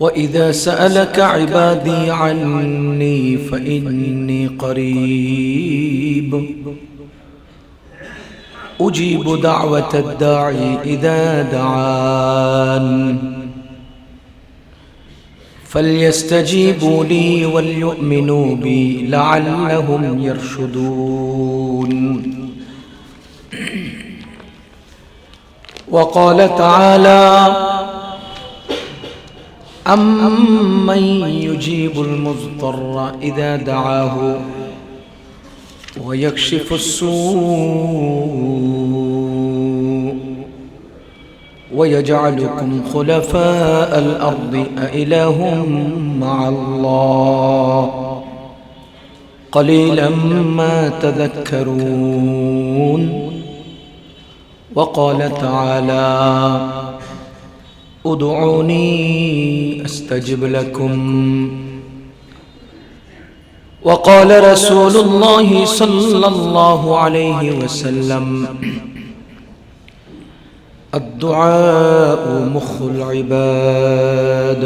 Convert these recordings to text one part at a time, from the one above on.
وإذا سألك عبادي عني فإني قريب أجيب دعوة الداعي إذا دعان فليستجيبوا لي وليؤمنوا بي لعلهم يرشدون. وقال تعالى: أمن يجيب المضطر إذا دعاه ويكشف السوء ويجعلكم خلفاء الأرض أإله مع الله قليلا ما تذكرون. وقال تعالى: ادعوني أستجب لكم. وقال رسول الله صلى الله عليه وسلم: الدعاء مخ العباد.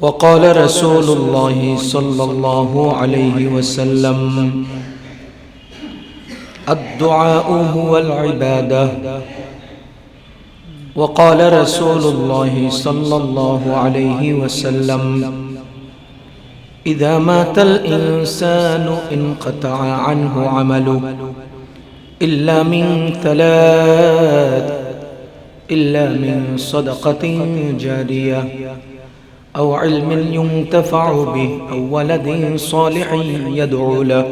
وقال رسول الله صلى الله عليه وسلم: الدعاء هو العبادة. وقال رسول الله صلى الله عليه وسلم: إذا مات الإنسان انقطع عنه عمله إلا من ثلاث: إلا من صدقة جارية أو علم ينتفع به أو ولد صالح يدعو له.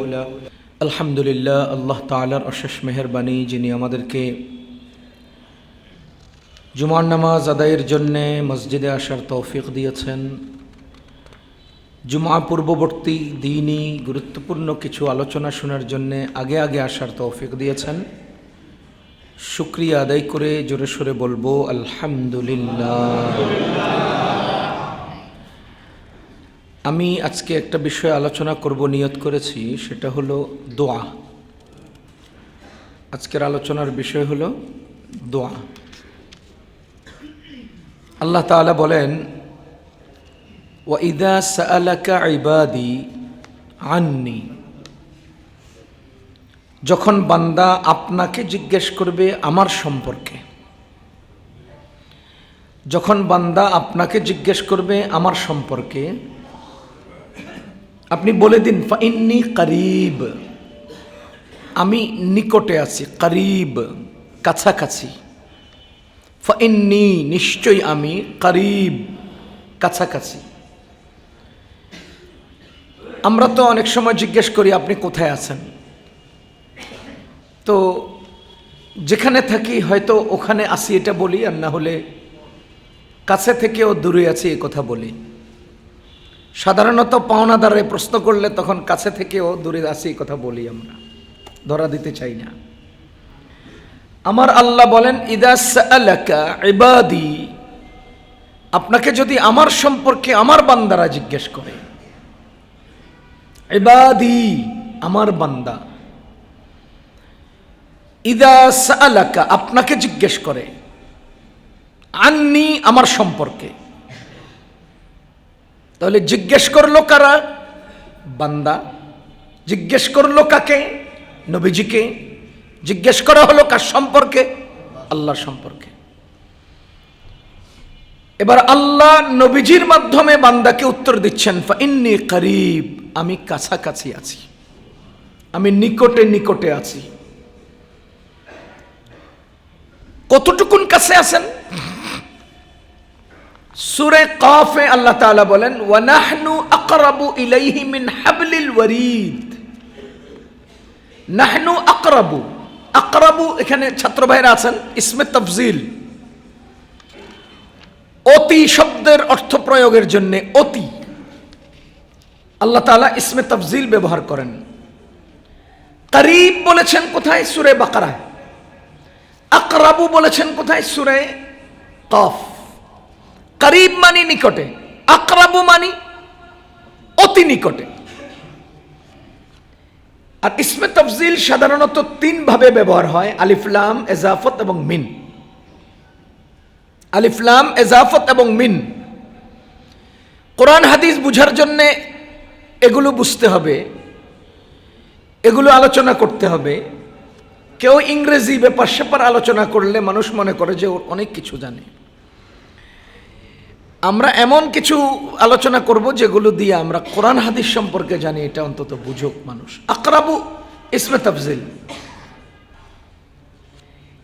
আলহামদুলিল্লাহ, আল্লাহ তাআলার অশেষ মেহেরবানি, যিনি আমাদেরকে জুমার নামাজ আদায়ের জন্যে মসজিদে আসার তৌফিক দিয়েছেন। জুমা পূর্ববর্তী দ্বীনি গুরুত্বপূর্ণ কিছু আলোচনা শোনার জন্যে আগে আগে আসার তৌফিক দিয়েছেন। শুকরিয়া আদায় করে জোরে সোরে বলবো আলহামদুলিল্লাহ। আমি আজকে একটা বিষয়ে আলোচনা করব নিয়ত করেছি, সেটা হলো দোয়া। আজকের আলোচনার বিষয় হলো দোয়া। আল্লাহ তাআলা বলেন: ওয়াইদা সাআলাকা ইবাদি আন্নি, যখন বান্দা আপনাকে জিজ্ঞেস করবে আমার সম্পর্কে, যখন বান্দা আপনাকে জিজ্ঞেস করবে আমার সম্পর্কে, আপনি বলে দিন ফাইন্নি করিব, আমি নিকটে আছি। করিব, কাছাকাছি। ফাইন্নি, নিশ্চয়ই আমি। করিব, কাছাকাছি। আমরা তো অনেক সময় জিজ্ঞেস করি আপনি কোথায় আছেন, তো যেখানে থাকি হয়তো ওখানে আসি এটা বলি, আর না হলে কাছে থেকেও দূরে আছি এ কথা বলি। সাধারণত পাওনাদারে প্রশ্ন করলে তখন কাছে থেকেও দূরে আছি এই কথা বলি, আমরা ধরা দিতে চাই না। আমার আল্লাহ বলেন ইদা সাআলাকা ইবাদি, আপনাকে যদি আমার সম্পর্কে আমার বান্দারা জিজ্ঞেস করে, ইবাদি আমার বান্দা, ইদা সাআলাকা আপনাকে জিজ্ঞেস করে, আন্নি আমার সম্পর্কে, তাহলে জিজ্ঞেস করলো কারা? বান্দা। জিজ্ঞেস করলো কাকে? নবীজিকে। জিজ্ঞেস করা হলো কার সম্পর্কে? আল্লাহর সম্পর্কে। এবার আল্লাহ নবীজির মাধ্যমে বান্দাকে উত্তর দিচ্ছেন ফাইন্নী করিব, আমি কাছাকাছি আছি, আমি নিকটে নিকটে আছি। কতটুকুন কাছে আছেন? সূরা কাফে আল্লাহ তাআলা বলেন ওয়া নাহনু আকরাবু ইলাইহি মিন হাবলিল ওয়ারিদ। নাহনু আকরাবু, আকরাবু এখানে ছাত্র ভাইরা আছেন, ইসমে তাফজিল, অতি শব্দের অর্থ প্রয়োগের জন্য অতি আল্লাহ তাআলা ইসমে তাফজিল ব্যবহার করেন। করিব বলেছেন কোথায়? সূরা বাকারা। আকরাবু বলেছেন কোথায়? সূরা কাফ। করিব মানি নিকটে, আকরাবু মানি অতি নিকটে। আর ইসমে তাফজিল সাধারণত তিন ভাবে ব্যবহার হয়, আলিফ লাম, ইজাফত এবং মিন। আলিফ লাম এজাফত এবং মিন। কোরআন হাদিস বুঝার জন্য এগুলো বুঝতে হবে, এগুলো আলোচনা করতে হবে। কেউ ইংরেজি ব্যাপার স্যাপার আলোচনা করলে মানুষ মনে করে যে ওর অনেক কিছু জানে। আমরা এমন কিছু আলোচনা করব যেগুলো দিয়ে আমরা কোরআন হাদিস সম্পর্কে জানি, এটা অন্তত বুঝুক মানুষ। আকরাবু ইসমে তাফজিল,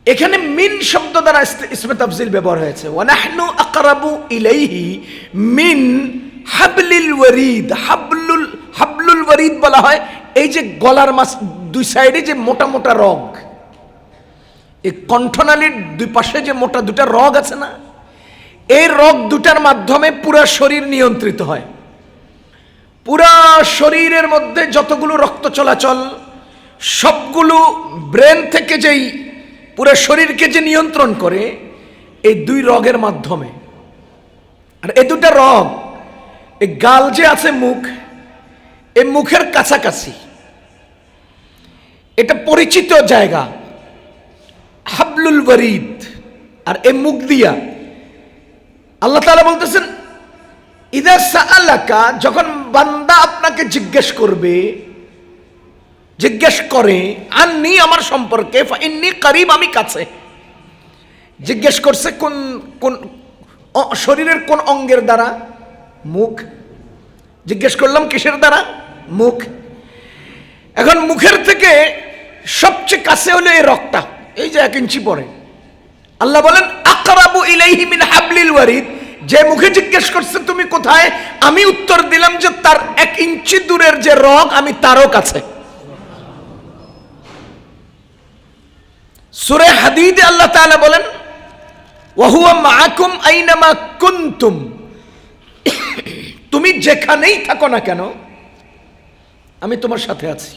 এখানে মিন শব্দ দ্বারা ইসমে তাফজিল ব্যবহার হয়েছে। ওয়া নাহনু আকরাবু ইলাইহি মিন হাবলিল ওয়ারিদ। হাবলুল ওয়ারিদ বলা হয় এই যে গলার মাছ দুই সাইডে যে মোটা মোটা রগ, এই কণ্ঠনালীর দুই পাশে যে মোটা দুটা রগ আছে না, এই রগ দুটার মাধ্যমে পুরা শরীর নিয়ন্ত্রিত হয়। পুরা শরীরের মধ্যে যতগুলো রক্ত চলাচল সবগুলো ব্রেন থেকে যেই পুরা শরীরকে যে নিয়ন্ত্রণ করে এই দুই রগের মাধ্যমে। আর এই দুটা রগ, এই গাল যে আছে মুখ, এই মুখের কাছাকাছি এটা পরিচিত জায়গা হাবলুল ওয়ারিদ। আর এই মুখ দিয়া আল্লাহ তাআলা বলতেছেন ইদা সাআলাকা, যখন বান্দা আপনাকে জিজ্ঞেস করে আন্নি আমার সম্পর্কে, ফাইন্নি করিব আমি কাছে। জিজ্ঞেস করছে কোন কোন শরীরের কোন অঙ্গের দ্বারা? মুখ। জিজ্ঞেস করলাম কিসের দ্বারা? মুখ। এখন মুখের থেকে সবচেয়ে কাছে হলো এই রগটা, এই যে 1 ইঞ্চি পরে। আল্লাহ বলেন আকরাবু ইলাইহি মিন হাবলিল ওয়ারিদ। যে মুখে জিজ্ঞেস করছে তুমি কোথায়, আমি উত্তর দিলাম যে তার 1 ইঞ্চি দূরের যে রগ আমি তারও কাছে। সূরা হাদীদে আল্লাহ তাআলা বলেন ওয়া হুয়া মাআকুম আইনামা কুনতুম। তুমি যেখানেই থাকো না কেন আমি তোমার সাথে আছি।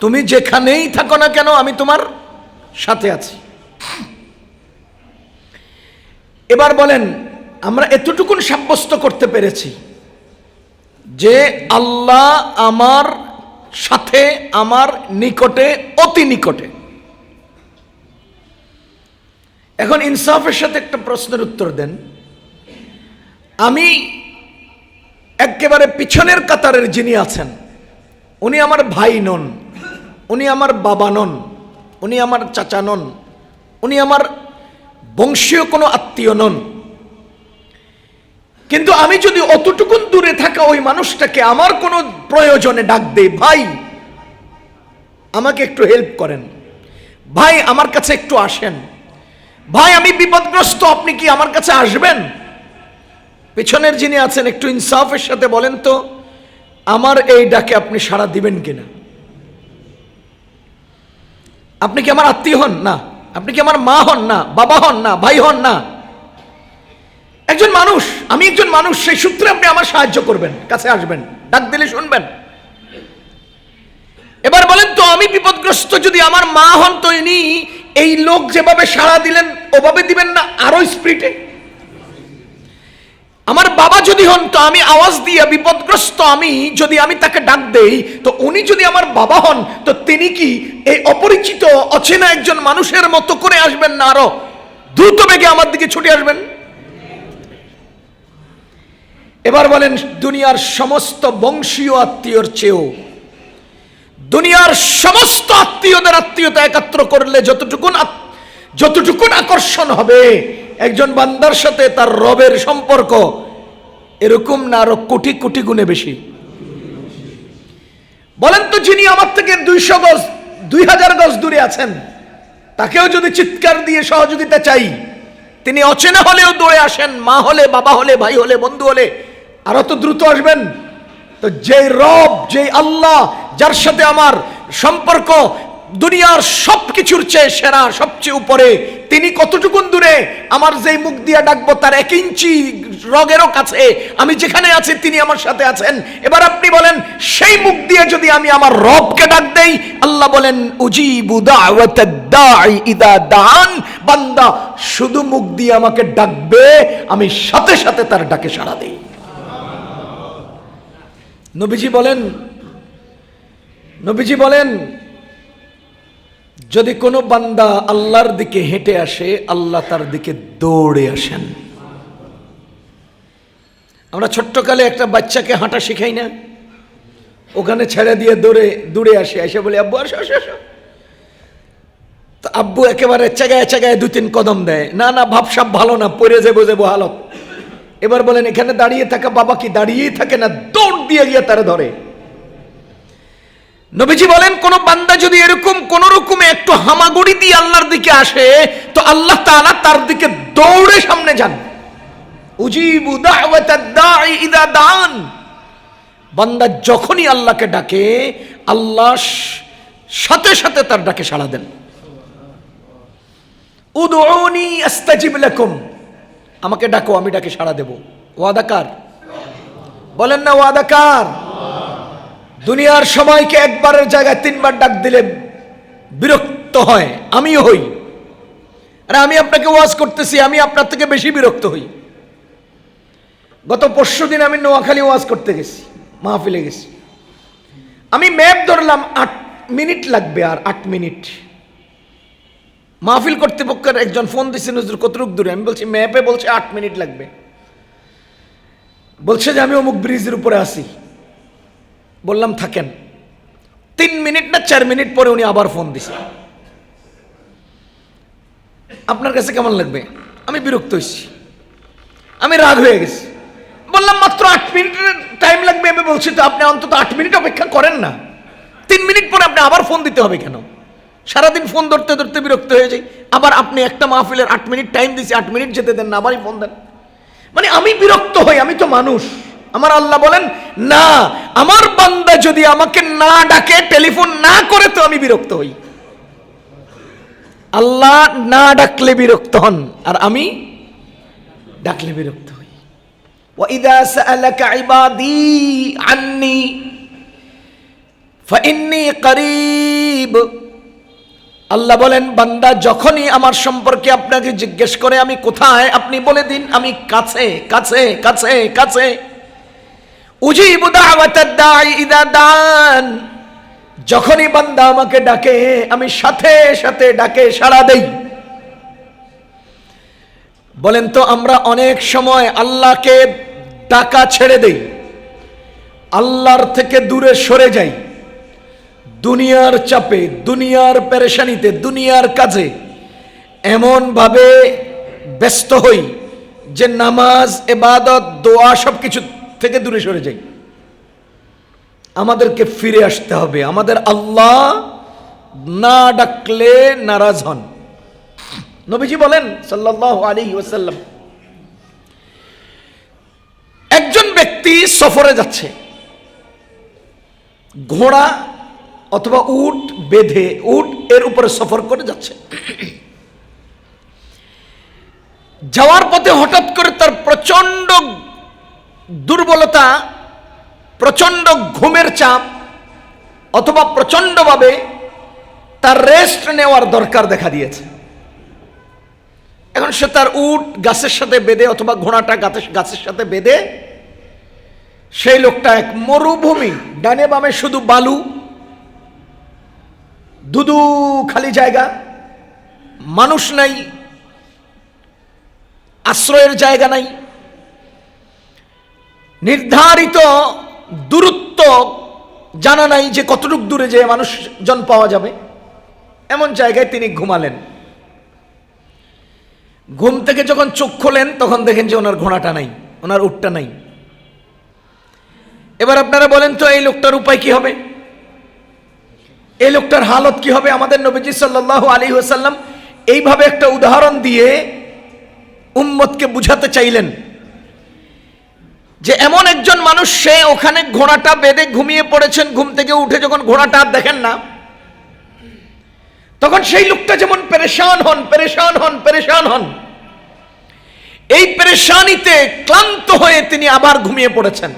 তুমি যেখানেই থাকো না কেন আমি তোমার সাথে আছি। এবার বলেন আমরা এতটুকুন সাব্যস্ত করতে পেরেছি যে আল্লাহ আমার সাথে, আমার নিকটে, অতি নিকটে। এখন ইনসাফের সাথে একটা প্রশ্নের উত্তর দেন। আমি একেবারে পিছনের কাতারের যিনি আছেন উনি আমার ভাই নন, উনি আমার বাবা নন, উনি আমার চাচা নন, উনি আমার বংশীয় কোনো আত্মীয় নন। কিন্তু আমি যদি অতটুকুন দূরে থাকা ওই মানুষটাকে আমার কোনো প্রয়োজনে ডাক দেই, ভাই আমাকে একটু হেল্প করেন, ভাই আমার কাছে একটু আসেন, ভাই আমি বিপদগ্রস্ত, আপনি কি আমার কাছে আসবেন? পেছনের যিনি আছেন একটু ইনসাফের সাথে বলেন তো আমার এই ডাকে আপনি সাড়া দিবেন কিনা? আপনি কি আমার আত্মীয় হন? না। আপনি কি আমার মা হন? না। বাবা হন? না। ভাই হন? না। একজন মানুষ, আমি একজন মানুষ, সেই সূত্রে আপনি আমার সাহায্য করবেন, কাছে আসবেন, ডাক দিলে শুনবেন। এবার বলেন তো আমি বিপদগ্রস্ত যদি আমার মা হন তো ইনি এই লোক যেভাবে সাড়া দিলেন ওভাবে দিবেন না আরো স্পিডে? আমার বাবা যদি হন তো আমি আওয়াজ দিয়ে বিপদগ্রস্ত আমি যদি আমি তাকে ডাক দেই তো উনি যদি আমার বাবা হন তো তিনি কি এই অপরিচিত অচেনা একজন মানুষের মতো করে আসবেন না আরো দ্রুত বেগে আমার দিকে ছুটে আসবেন? এবার বলেন দুনিয়ার সমস্ত বংশীয় আত্মীয়র চেয়েও দুনিয়ার সমস্ত আত্মীয়দের আত্মীয়তা একাত্র করলে যতটুকুন আকর্ষণ হবে একজন বান্দার সাথে তার রবের সম্পর্ক, এরকম না আরো কোটি কোটি গুণে বেশি। বলেন তো যিনি আমার থেকে 200 গজ 2000 গজ দূরে আছেন তাকেও যদি চিৎকার দিয়ে সহযোগিতা চাই, তিনি অচেনা হলেও দৌড়ে আসেন, মা হলে, বাবা হলে, ভাই হলে, বন্ধু হলে আরো তো দ্রুত আসবেন। তো যেই রব, যেই আল্লাহ যার সাথে আমার সম্পর্ক দুনিয়ার সবকিছুর চেয়ে সেরা, সবচেয়ে উপরে, তিনি কতটুকুন দূরে? আমার যেই মুখ দিয়ে ডাকবো তার 1 ইঞ্চি রগেরও কাছে আমি যেখানে আছি তিনি আমার সাথে আছেন। এবার আপনি বলেন সেই মুখ দিয়ে যদি আমি আমার রবকে ডাক দেই, আল্লাহ বলেন উজিবু দাওয়াতাদ দাঈ ইদা দান, বান্দা শুধু মুখ দিয়ে আমাকে ডাকবে, আমি সাথে সাথে তার ডাকে সাড়া দেই। নবীজি বলেন যদি কোনো বান্দা আল্লাহর দিকে হেঁটে আসে, আল্লাহ তার দিকে দৌড়ে আসেন। আমরা ছোট্টকালে একটা বাচ্চাকে হাঁটা শিখাই না, ওখানে ছেড়ে দিয়ে দৌড়ে আসে, এসে বলে আব্বু আসো আসো আসো। তো আব্বু একেবারে চেগায় চেগায় 2-3 কদম দেয়, না না ভাবসাব ভালো না, পড়ে যাবো যাবো হালত। এবার বলেন এখানে দাঁড়িয়ে থাকা বাবা কি দাঁড়িয়েই থাকে না, দৌড় দিয়ে গিয়ে তারা ধরে। নবীজি বলেন কোন বান্দা যদি এরকম কোন রকমে একটু হামাগুড়ি দিয়ে আল্লাহর দিকে আসে, তো আল্লাহ তাআলা তার দিকে দৌড়ে সামনে যান। উজিবু দাওয়াতাদ দাঈ ইযা দান। বান্দা যখনই আল্লাহকে ডাকে, আল্লাহ সাথে সাথে তার ডাকে সাড়া দেন। উদউনি আস্তাজিব লাকুম, আমাকে ডাকো আমি ডাকে সাড়া দেব। ওয়াদাকার বলেন না ওয়াদাকার? দুনিয়ার সবাইকে একবারের জায়গায় 3 বার ডাক দিলে বিরক্ত হয়, আমিও হই। আরে আমি আপনাকে ওয়াজ করতেছি, আমি আপনার থেকে বেশি বিরক্ত হই। গত পরশুদিন আমি নোয়াখালী ওয়াজ করতে গেছি, মাহফিলে গেছি। আমি ম্যাপ ধরলাম 8 মিনিট লাগবে, আর 8 মিনিট। মাহফিল কর্তৃপক্ষের একজন ফোন দিচ্ছেন, হুজুর কতটুক দূরে? আমি বলছি ম্যাপে বলছে 8 মিনিট লাগবে। বলছে যে আমি অমুক ব্রিজের উপরে আছি। বললাম থাকেন। 3 মিনিট না 4 মিনিট পরে উনি আবার ফোন দিছে। আপনার কাছে কেমন লাগবে? আমি বিরক্ত হয়েছি, আমি রাগ হয়ে গেছি। বললাম মাত্র 8 মিনিটের টাইম লাগবে, আমি বলছি তো আপনি অন্তত 8 মিনিট অপেক্ষা করেন না। 3 মিনিট পরে আপনি আবার ফোন দিতে হবে কেন? সারাদিন ফোন ধরতে ধরতে বিরক্ত হয়ে যাই। আবার আপনি একটা মাহফিলের 8 মিনিট টাইম দিয়েছি, 8 মিনিট যেতে দেন না, আবারই ফোন দেন। মানে আমি বিরক্ত হই, আমি তো মানুষ। আমার আল্লাহ বলেন না, আমার বান্দা যদি আমাকে না ডাকে, টেলিফোন না করে, তো আমি বিরক্ত হই। আল্লাহ না ডাকলে বিরক্ত হন, আর আমি ডাকলে বিরক্ত হই। وَإِذَا سَأَلَكَ عِبَادِي عَنِّي فَإِنِّي قَرِيبٌ। আল্লাহ বলেন বান্দা যখনই আমার সম্পর্কে আপনাকে জিজ্ঞেস করে আমি কোথায়, আপনি বলে দিন আমি কাছে কাছে কাছে কাছে। উজিবু দাওয়াতাদ দাঈ ইযা দান। যখনই বান্দা আমাকে ডাকে, আমি সাথে সাথে ডাকে সাড়া দেই। বলেন তো আমরা অনেক সময় আল্লাহকে ডাকা ছেড়ে দেই, আল্লাহর থেকে দূরে সরে যাই, দুনিয়ার চাপে, দুনিয়ার পেরেশানিতে, দুনিয়ার কাজে এমন ভাবে ব্যস্ত হই যে নামাজ, ইবাদত, দোয়া সবকিছু থেকে দূরে সরে যাই। আমাদেরকে ফিরে আসতে হবে। আমাদের আল্লাহ না ডাকলে নারাজ হন। নবীজি বলেন সাল্লাল্লাহু আলাইহি ওয়াসাল্লাম, একজন ব্যক্তি সফরে যাচ্ছে, ঘোড়া অথবা উট বেঁধে, উট এর উপরে সফর করে যাচ্ছে। যাওয়ার পথে হঠাৎ করে তার প্রচন্ড দুর্বলতা, প্রচন্ড ঘুমের চাপ, অথবা প্রচন্ডভাবে তার রেস্ট নেওয়ার দরকার দেখা দিয়েছে। এখন সে তার উট গাছের সাথে বেঁধে, অথবা ঘোড়াটা গাছের সাথে বেঁধে, সেই লোকটা এক মরুভূমি, ডানে বামে শুধু বালু, ধুধু খালি জায়গা, মানুষ নাই, আশ্রয়ের জায়গা নাই, নির্ধারিত দূরত্ব জানা নাই যে কতটুক দূরে যে মানুষজন পাওয়া যাবে, এমন জায়গায় তিনি ঘুমালেন। ঘুম থেকে যখন চোখ খোলেন তখন দেখেন যে ওনার ঘোড়াটা নাই, ওনার উটটা নাই। এবার আপনারা বলেন তো এই লোকটার উপায় কি হবে? এই লোকটার হালত কি হবে? আমাদের নবীজি সাল্লাল্লাহু আলাইহি ওয়াসাল্লাম এইভাবে একটা উদাহরণ দিয়ে উম্মতকে বুঝাতে চাইলেন যে এমন একজন মানুষ, সে ওখানে ঘোড়াটা বেঁধে ঘুমিয়ে পড়েছেন, ঘুম থেকে উঠে যখন ঘোড়াটা দেখেন না, তখন সেই লোকটা যেমন পেরেশান হন, পেরেশান হন, পেরেশান হন। এই পেরেশানিতে ক্লান্ত হয়ে তিনি আবার ঘুমিয়ে পড়েছেন।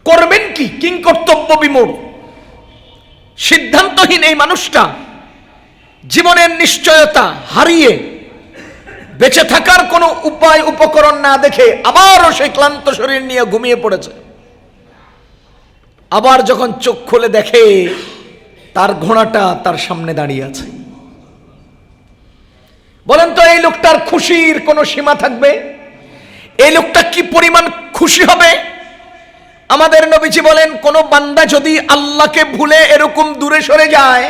করবেন কি? কিং কর্তব্য বিমূঢ়, সিদ্ধান্তহীন এই মানুষটা জীবনের নিশ্চয়তা হারিয়ে, বেঁচে থাকার কোনো উপায় উপকরণ না দেখে আবারও সেই ক্লান্ত শরীর নিয়ে ঘুমিয়ে পড়েছে। আবার যখন চোখ খুলে দেখে, তার ঘোড়াটা তার সামনে দাঁড়িয়ে আছে। বলেন তো এই লোকটার খুশির কোনো সীমা থাকবে? এই লোকটা কি পরিমাণ খুশি হবে? আমাদের নবীজি বলেন, কোন বান্দা যদি আল্লাহকে ভুলে এরকম দূরে সরে যায়,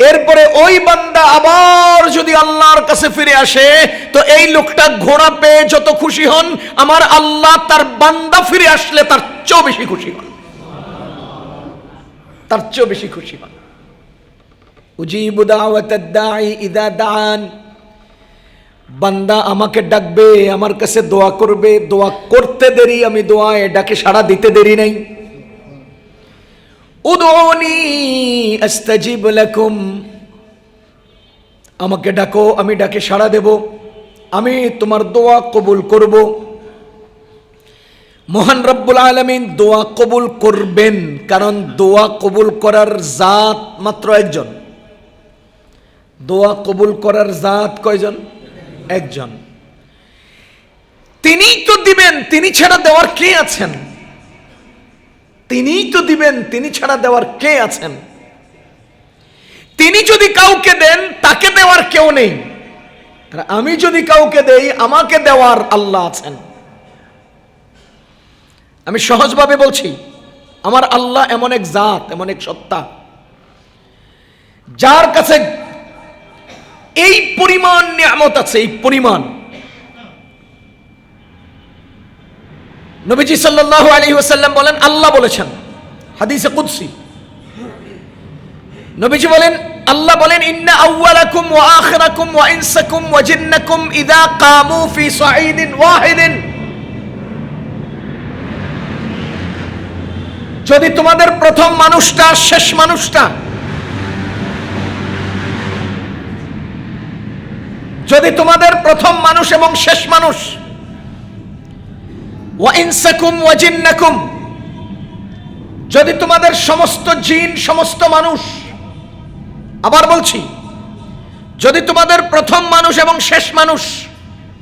এরপরে ওই বান্দা আবার যদি আল্লাহর কাছে ফিরে আসে, তো এই লোকটা ঘোড়া পেয়ে যত খুশি হন, আমার আল্লাহ তার বান্দা ফিরে আসলে তার চেয়েও বেশি খুশি হন, তার চেয়েও বেশি খুশি হন। উজিবু দাওয়াতাদ দাঈ ইযা দাআন, বান্দা আমাকে ডাকবে, আমার কাছে দোয়া করবে, দোয়া করতে দেরি, আমি দোয়ায় ডাকে সাড়া দিতে দেরি নাই। উদউনি আস্তাজিব লাকুম, আমাকে ডাকো, আমি ডাকে সাড়া দেব, আমি তোমার দোয়া কবুল করব। মহান রব্বুল আলামিন দোয়া কবুল করবেন, কারণ দোয়া কবুল করার জাত মাত্র একজন। দোয়া কবুল করার জাত কয়জন? একজন। তিনিই তো দিবেন, তিনি ছাড়া দেওয়ার কে আছেন? তিনিই তো দিবেন, তিনি ছাড়া দেওয়ার কে আছেন? তিনি যদি কাউকে দেন, তাকে দেওয়ার কেউ নেই। আর আমি যদি কাউকে দেই, আমাকে দেওয়ার আল্লাহ আছেন। আমি সহজভাবে বলছি, আমার আল্লাহ এমন এক জাত, এমন এক সত্তা, যার কাছে এই পরিমাণ নিয়ামত আছে, এই পরিমাণ। নবীজি সাল্লাল্লাহু আলাইহি ওয়াসাল্লাম বলেন, আল্লাহ বলেছেন হাদিসে কুদসি, নবীজি বলেন, আল্লাহ বলেন, ইন্না আউওয়ালাকুম ওয়া আখিরাকুম ওয়া ইনসাকুম ওয়া জিন্নাকুম ইযা কামু ফি সাঈদিন ওয়াহিদিন, যদি তোমাদের প্রথম মানুষটা শেষ মানুষটা, যদি তোমাদের প্রথম মানুষ এবং শেষ মানুষ, ওয়া ইনসাকুম ওয়া জিন্নাকুম, যদি তোমাদের সমস্ত জিন, সমস্ত মানুষ, আবার বলছি, যদি তোমাদের প্রথম মানুষ এবং শেষ মানুষ,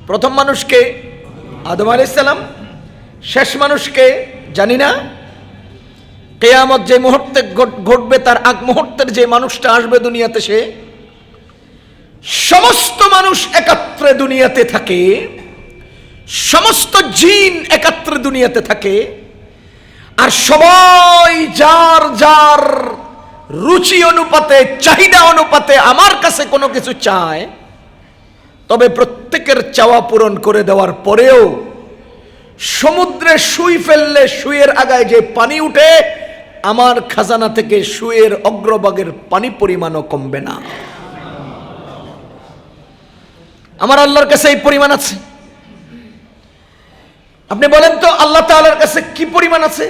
প্রথম মানুষকে আদম আলাইহিস সালাম, শেষ মানুষকে জানি না, কিয়ামত যে মুহূর্তে ঘটবে তার আগ মুহূর্তের যে মানুষটা আসবে দুনিয়াতে, সে সমস্ত মানুষ একত্রে দুনিয়াতে থাকে, সমস্ত জিন একত্রে দুনিয়াতে থাকে, আর সবাই যার যার রুচি অনুপাতে, চাহিদা অনুপাতে আমার কাছে কোনো কিছু চায়, তবে প্রত্যেকের চাওয়া পূরণ করে দেওয়ার পরেও সমুদ্রে সুই ফেললে সুইয়ের আগায় যে পানি উঠে, আমার খাজানা থেকে সুইয়ের অগ্রভাগের পানি পরিমাণও কমবে না। আমার আল্লাহর কাছে এই পরিমাণ আছে। আপনি বলেন তো আল্লাহ তাআলার কাছে কি পরিমাণ আছে?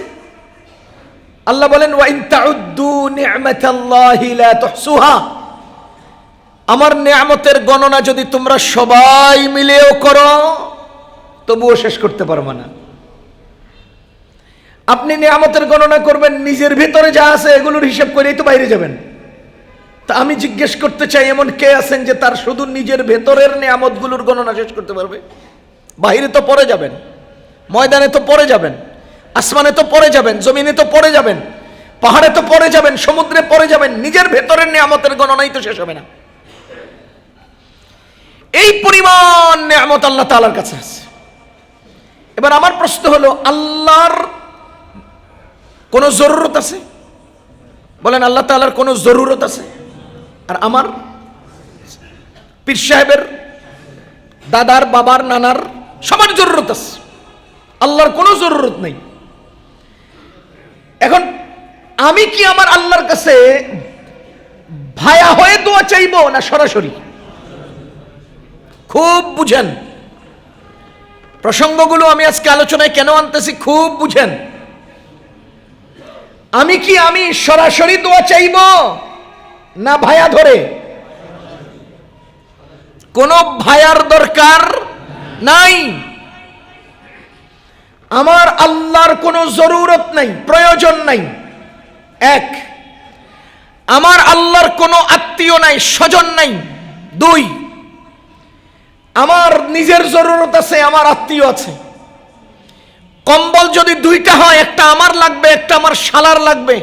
আল্লাহ বলেন, ওয়া ইন তাউদ্দু নি'মাতাল্লাহি লা তুহসুহা, আমার নিয়ামতের গণনা যদি তোমরা সবাই মিলেও করো, তবুও শেষ করতে পারবে না। আপনি নিয়ামতের গণনা করবেন, নিজের ভিতরে যা আছে এগুলোর হিসাব করেই তো বাইরে যাবেন। তা আমি জিজ্ঞেস করতে চাই, এমন কে আছেন যে তার শুধু নিজের ভেতরের নিয়ামতগুলোর গণনা শেষ করতে পারবে? বাইরে তো পরে যাবেন, ময়দানে তো পরে যাবেন, আসমানে তো পরে যাবেন, জমিনে তো পরে যাবেন, পাহাড়ে তো পরে যাবেন, সমুদ্রে পরে যাবেন, নিজের ভেতরের নিয়ামতের গণনাই তো শেষ হবে না। এই পরিমাণ নিয়ামত আল্লাহ তাআলার কাছে আছে। এবার আমার প্রশ্ন হলো, আল্লাহর কোনো জরুরত আছে? বলেন, আল্লাহ তাআলার কোনো জরুরত আছে? আর আমার পীর সাহেবের, দাদার, বাবার, নানার সবার জরুরত আছে, আল্লাহর কোনো জরুরত নেই। এখন আমি কি আমার আল্লাহর কাছে ভায়া হয়ে দোয়া চাইবো না সরাসরি? খুব বুঝেন প্রসঙ্গগুলো, আমি আজকে আলোচনায় কেন আনতেছি, খুব বুঝেন। আমি সরাসরি দোয়া চাইব না ভায়া ধরে? কোন ভায়ার দরকার নাই। আমার আল্লাহর কোনো জরুরত নাই, প্রয়োজন নাই। এক, আমার আল্লাহর কোনো আত্মীয় নাই, স্বজন নাই। দুই, আমার নিজের জরুরত আছে, আমার আত্মীয় আছে। কম্বল যদি দুইটা হয়, একটা আমার লাগবে, একটা আমার শালার লাগবে।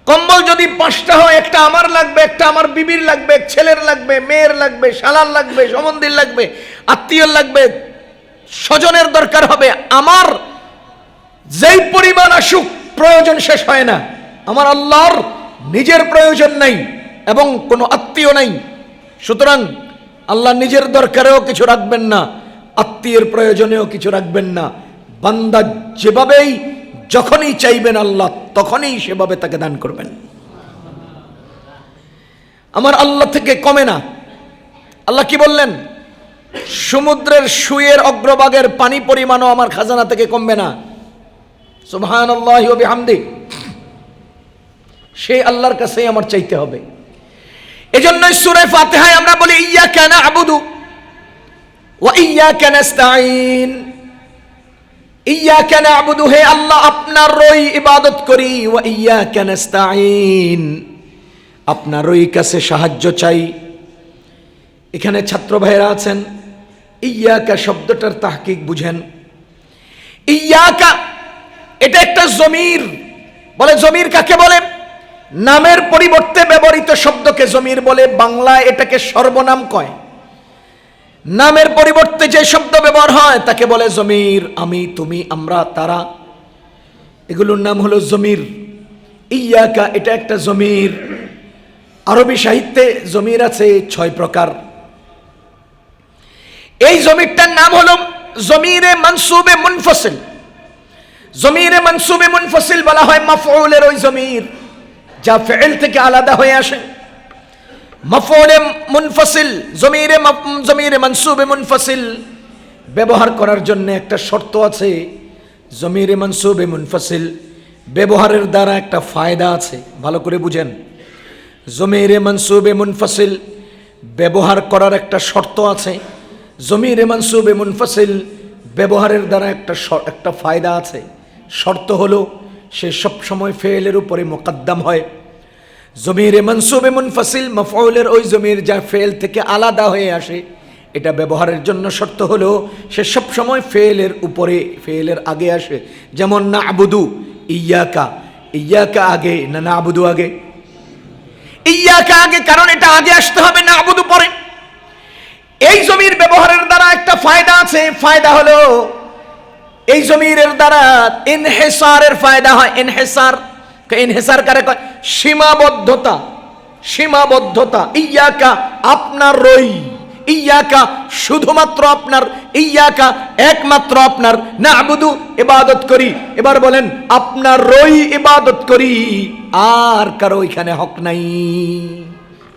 কম্বল যদি 5টা হয়, একটা আমার লাগবে, একটা আমার বিবির লাগবে, ছেলের লাগবে, মেয়ের লাগবে, শালার লাগবে, সম্বন্ধীর লাগবে, আত্মীয়র লাগবে, স্বজনের দরকার হবে। আমার যেই পরিমাণ আসুক প্রয়োজন শেষ হয় না। আমার আল্লাহর নিজের প্রয়োজন নাই এবং কোনো আত্মীয় নাই, সুতরাং আল্লাহ নিজের দরকারেও কিছু রাখবেন না, আত্মীয়ের প্রয়োজনেও কিছু রাখবেন না। বান্দা যেভাবেই যখনই চাইবেন আল্লাহ তখনই সেভাবে তাকে দান করবেন। আমার আল্লাহ থেকে কমে না। আল্লাহ কি বললেন? সমুদ্রের সুয়ের অগ্রভাগের পানি পরিমাণও আমার খাজানা থেকে কমবে না। সুবহানাল্লাহি ওয়া বিহামদি। সেই আল্লাহর কাছেই আমার চাইতে হবে। এজন্যই সূরা ফাতিহায় আমরা বলি ইয়্যাকা না'বুদু ওয়া ইয়্যাকা নাস্তাঈন। ইয়্যাকা না'বুদু, হে আল্লাহ আপনারই ইবাদত করি, ওয়া ইয়্যাকা নাস্তাঈন, আপনারই কাছে সাহায্য চাই। এখানে ছাত্র ভাইরা আছেন, ইয়্যাকা শব্দটার তাহকিক বুঝেন। ইয়্যাকা এটা একটা জমির। বলে জমির কাকে বলে? নামের পরিবর্তে ব্যবহৃত শব্দকে জমির বলে। বাংলায় এটাকে সর্বনাম কয়। নামের পরিবর্তে যে শব্দ ব্যবহার হয় তাকে বলে জমির। আমি, তুমি, আমরা, তারা, এগুলোর নাম হলো জমির। ইয়্যাকা এটা একটা জমির। আরবি সাহিত্যে জমির আছে 6 প্রকার। এই জমিরটার নাম হলো জমিরে মানসুবে মুনফাসিল। জমিরে মানসুবে মুনফাসিল বলা হয় মাফউলের ওই জমির যা ফিল থেকে আলাদা হয়ে আসে। মাফউলে মুনফাসিল, জমিরে মানসুবে মুনফাসিল ব্যবহার করার জন্য একটা শর্ত আছে। জমিরে মানসুবে মুনফাসিল ব্যবহারের দ্বারা একটা ফায়দা আছে, ভালো করে বুঝেন। জমিরে মানসুবে মুনফাসিল ব্যবহার করার একটা শর্ত আছে। জমিরে মানসুবে মুনফাসিল ব্যবহারের দ্বারা একটা ফায়দা আছে। শর্ত হলো সে সব সময় ফেলের উপরে মুকদ্দম হয়। জমিরে মানসুবে মুনফাসিল মাফউলের ওই জমির যা ফেল থেকে আলাদা হয়ে আসে, এটা ব্যবহারের জন্য শর্ত হলো সে সব সময় ফেলের উপরে, ফেলের আগে আসে। যেমন না'বুদু, ইয়্যাকা, ইয়্যাকা আগে না না'বুদু আগে? ইয়্যাকা আগে, কারণ এটা আগে আসতে হবে, না'বুদু পরে। এই জমির ব্যবহারের দ্বারা একটা ফায়দা আছে। ফায়দা হলো এই জমিরের দ্বারা ইনহিসারের ফায়দা হয়। ইনহিসার কারে কয়? সীমাবদ্ধতা, সীমাবদ্ধতা। ইয়্যাকা আপনারই, ইয়্যাকা শুধুমাত্র আপনার, ইয়্যাকা একমাত্র আপনার, না'বুদু ইবাদত করি। এবার বলেন আপনারই ইবাদত করি, আর কারো এখানে হক নাই।